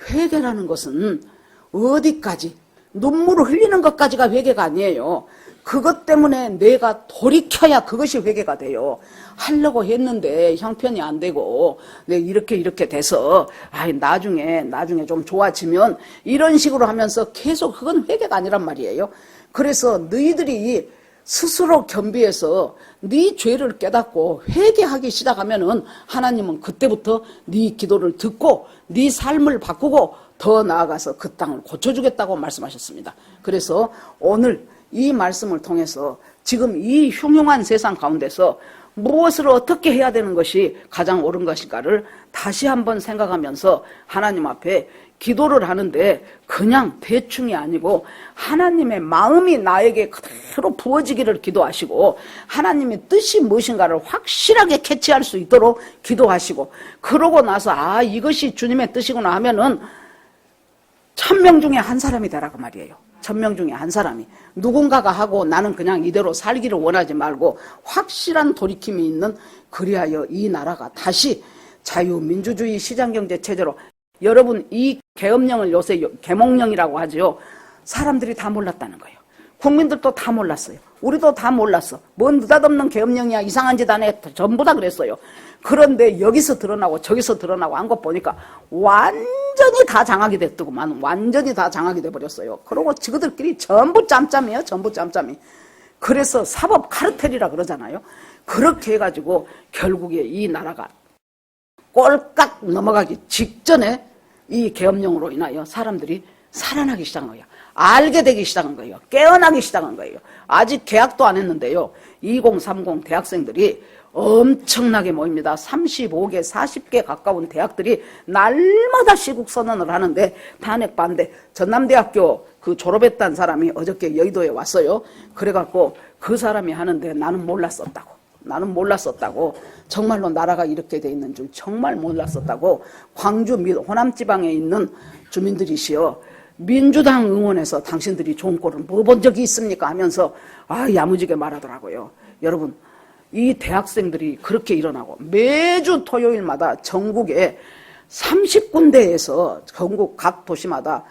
회개라는 것은 어디까지? 눈물을 흘리는 것까지가 회개가 아니에요. 그것 때문에 내가 돌이켜야 그것이 회개가 돼요. 하려고 했는데 형편이 안 되고 이렇게 돼서 나중에 좀 좋아지면 이런 식으로 하면서 계속 그건 회개가 아니란 말이에요. 그래서 너희들이 스스로 겸비해서 네 죄를 깨닫고 회개하기 시작하면은 하나님은 그때부터 네 기도를 듣고 네 삶을 바꾸고 더 나아가서 그 땅을 고쳐주겠다고 말씀하셨습니다. 그래서 오늘 이 말씀을 통해서 지금 이 흉흉한 세상 가운데서 무엇을 어떻게 해야 되는 것이 가장 옳은 것인가를 다시 한번 생각하면서 하나님 앞에 기도를 하는데 그냥 대충이 아니고 하나님의 마음이 나에게 그대로 부어지기를 기도하시고 하나님의 뜻이 무엇인가를 확실하게 캐치할 수 있도록 기도하시고 그러고 나서 이것이 주님의 뜻이구나 하면은 1000명 중에 한 사람이 되라고 말이에요. 1000명 중에 한 사람이 누군가가 하고 나는 그냥 이대로 살기를 원하지 말고 확실한 돌이킴이 있는 그리하여 이 나라가 다시 자유민주주의 시장경제 체제로 여러분 이 계엄령을 요새 계몽령이라고 하죠. 사람들이 다 몰랐다는 거예요. 국민들도 다 몰랐어요. 우리도 다 몰랐어. 뭔 느닷없는 계엄령이야 이상한 짓 안 해. 전부 다 그랬어요. 그런데 여기서 드러나고 저기서 드러나고 한 것 보니까 완전히 다 장악이 됐더구만. 완전히 다 장악이 돼버렸어요. 그러고 지그들끼리 전부 짬짬이에요. 전부 짬짬이. 그래서 사법 카르텔이라 그러잖아요. 그렇게 해가지고 결국에 이 나라가 꼴깍 넘어가기 직전에 이 계엄령으로 인하여 사람들이 살아나기 시작한 거예요. 알게 되기 시작한 거예요. 깨어나기 시작한 거예요. 아직 개학도 안 했는데요. 2030 대학생들이 엄청나게 모입니다. 35개, 40개 가까운 대학들이 날마다 시국선언을 하는데 탄핵 반대. 전남대학교 그 졸업했다는 사람이 어저께 여의도에 왔어요. 그래갖고 그 사람이 하는데 나는 몰랐었다고. 정말로 나라가 이렇게 돼 있는 줄 정말 몰랐었다고. 광주 호남지방에 있는 주민들이시여 민주당 응원해서 당신들이 좋은 꼴을 뭐 본 적이 있습니까 하면서 야무지게 말하더라고요. 여러분 이 대학생들이 그렇게 일어나고 매주 토요일마다 전국에 30군데에서 전국 각 도시마다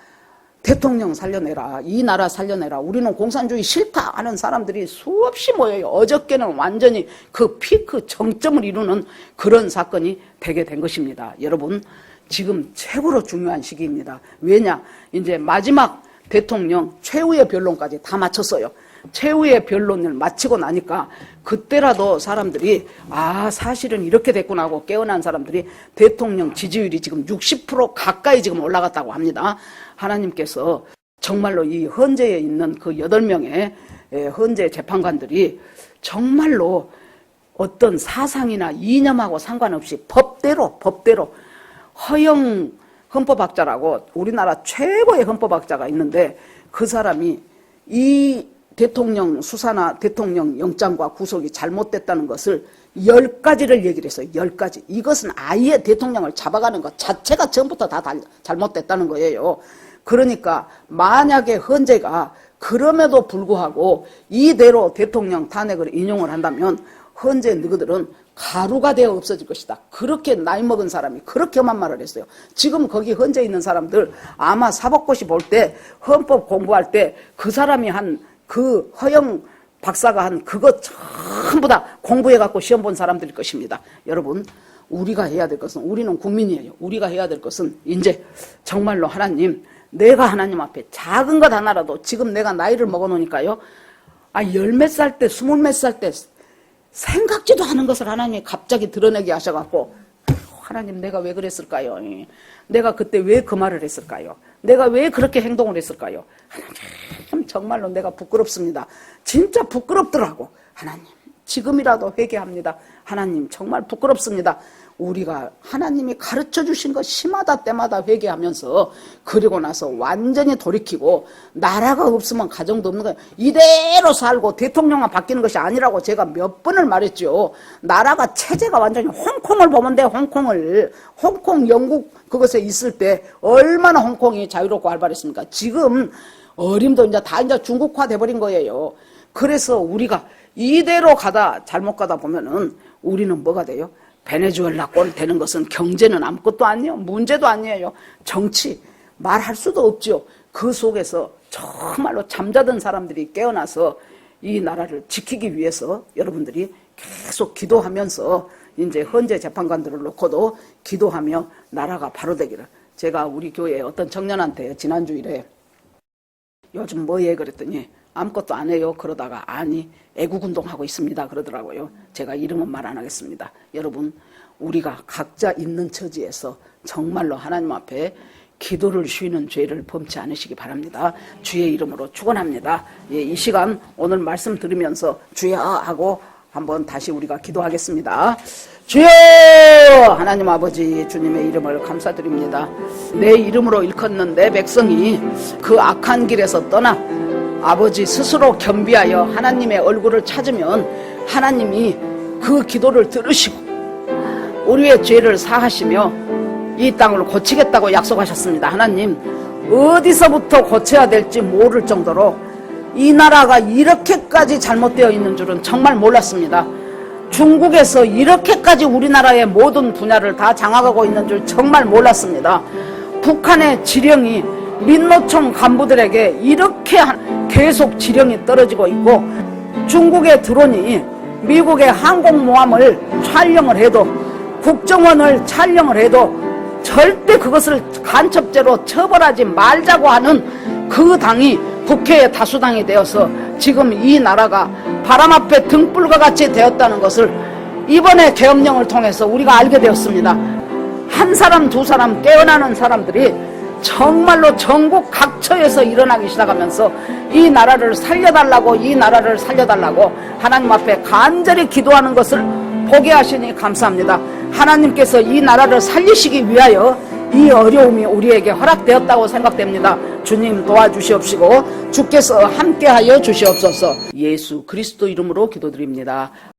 대통령 살려내라, 이 나라 살려내라, 우리는 공산주의 싫다 하는 사람들이 수없이 모여요. 어저께는 완전히 그 피크 정점을 이루는 그런 사건이 되게 된 것입니다. 여러분 지금 최고로 중요한 시기입니다. 왜냐? 이제 마지막 대통령 최후의 변론까지 다 마쳤어요. 최후의 변론을 마치고 나니까 그때라도 사람들이 사실은 이렇게 됐구나 하고 깨어난 사람들이 대통령 지지율이 지금 60% 가까이 지금 올라갔다고 합니다. 하나님께서 정말로 이 헌재에 있는 그 8명의 헌재 재판관들이 정말로 어떤 사상이나 이념하고 상관없이 법대로 허영 헌법학자라고 우리나라 최고의 헌법학자가 있는데 그 사람이 이 대통령 수사나 대통령 영장과 구속이 잘못됐다는 것을 10가지를 얘기를 했어요. 10가지. 이것은 아예 대통령을 잡아가는 것 자체가 처음부터 다 잘못됐다는 거예요. 그러니까 만약에 헌재가 그럼에도 불구하고 이대로 대통령 탄핵을 인용을 한다면 헌재 너희들은 가루가 되어 없어질 것이다. 그렇게 나이 먹은 사람이 그렇게 험한 말을 했어요. 지금 거기 헌재에 있는 사람들 아마 사법고시 볼 때 헌법 공부할 때 그 사람이 한 그 허영 박사가 한 그거 전부 다 공부해갖고 시험 본 사람들일 것입니다. 여러분 우리가 해야 될 것은 우리는 국민이에요. 우리가 해야 될 것은 이제 정말로 하나님 내가 하나님 앞에 작은 것 하나라도 지금 내가 나이를 먹어놓으니까요. 10몇 살 때 20몇 살 때 생각지도 않은 것을 하나님이 갑자기 드러내게 하셔갖고 하나님 내가 왜 그랬을까요? 내가 그때 왜 그 말을 했을까요? 내가 왜 그렇게 행동을 했을까요? 하나님 정말로 내가 부끄럽습니다. 진짜 부끄럽더라고. 하나님 지금이라도 회개합니다. 하나님 정말 부끄럽습니다. 우리가 하나님이 가르쳐 주신 것 시마다 때마다 회개하면서 그리고 나서 완전히 돌이키고 나라가 없으면 가정도 없는 거예요. 이대로 살고 대통령만 바뀌는 것이 아니라고 제가 몇 번을 말했죠. 나라가 체제가 완전히 홍콩을 보면 돼. 홍콩 영국 그것에 있을 때 얼마나 홍콩이 자유롭고 활발했습니까? 지금 어림도 이제 다 중국화 돼버린 거예요. 그래서 우리가 이대로 잘못 가다 보면은 우리는 뭐가 돼요? 베네수엘라 꼴 되는 것은 경제는 아무것도 아니에요. 문제도 아니에요. 정치 말할 수도 없죠. 그 속에서 정말로 잠자던 사람들이 깨어나서 이 나라를 지키기 위해서 여러분들이 계속 기도하면서 이제 헌재 재판관들을 놓고도 기도하며 나라가 바로 되기를. 제가 우리 교회 어떤 청년한테 지난주일에 요즘 뭐해 그랬더니 아무것도 안 해요. 그러다가 아니 애국운동하고 있습니다 그러더라고요. 제가 이름은 말 안 하겠습니다. 여러분 우리가 각자 있는 처지에서 정말로 하나님 앞에 기도를 쉬는 죄를 범치 않으시기 바랍니다. 주의 이름으로 축원합니다. 예, 이 시간 오늘 말씀 들으면서 주여 하고 한번 다시 우리가 기도하겠습니다. 주여 하나님 아버지 주님의 이름을 감사드립니다. 내 이름으로 일컫는 내 백성이 그 악한 길에서 떠나 아버지 스스로 겸비하여 하나님의 얼굴을 찾으면 하나님이 그 기도를 들으시고 우리의 죄를 사하시며 이 땅을 고치겠다고 약속하셨습니다. 하나님 어디서부터 고쳐야 될지 모를 정도로 이 나라가 이렇게까지 잘못되어 있는 줄은 정말 몰랐습니다. 중국에서 이렇게까지 우리나라의 모든 분야를 다 장악하고 있는 줄 정말 몰랐습니다. 북한의 지령이 민노총 간부들에게 이렇게 계속 지령이 떨어지고 있고 중국의 드론이 미국의 항공모함을 촬영을 해도 국정원을 촬영을 해도 절대 그것을 간첩죄로 처벌하지 말자고 하는 그 당이 국회의 다수당이 되어서 지금 이 나라가 바람 앞에 등불과 같이 되었다는 것을 이번에 계엄령을 통해서 우리가 알게 되었습니다. 한 사람 두 사람 깨어나는 사람들이 정말로 전국 각처에서 일어나기 시작하면서 이 나라를 살려달라고 하나님 앞에 간절히 기도하는 것을 보게 하시니 감사합니다. 하나님께서 이 나라를 살리시기 위하여 이 어려움이 우리에게 허락되었다고 생각됩니다. 주님 도와주시옵시고 주께서 함께하여 주시옵소서. 예수 그리스도 이름으로 기도드립니다.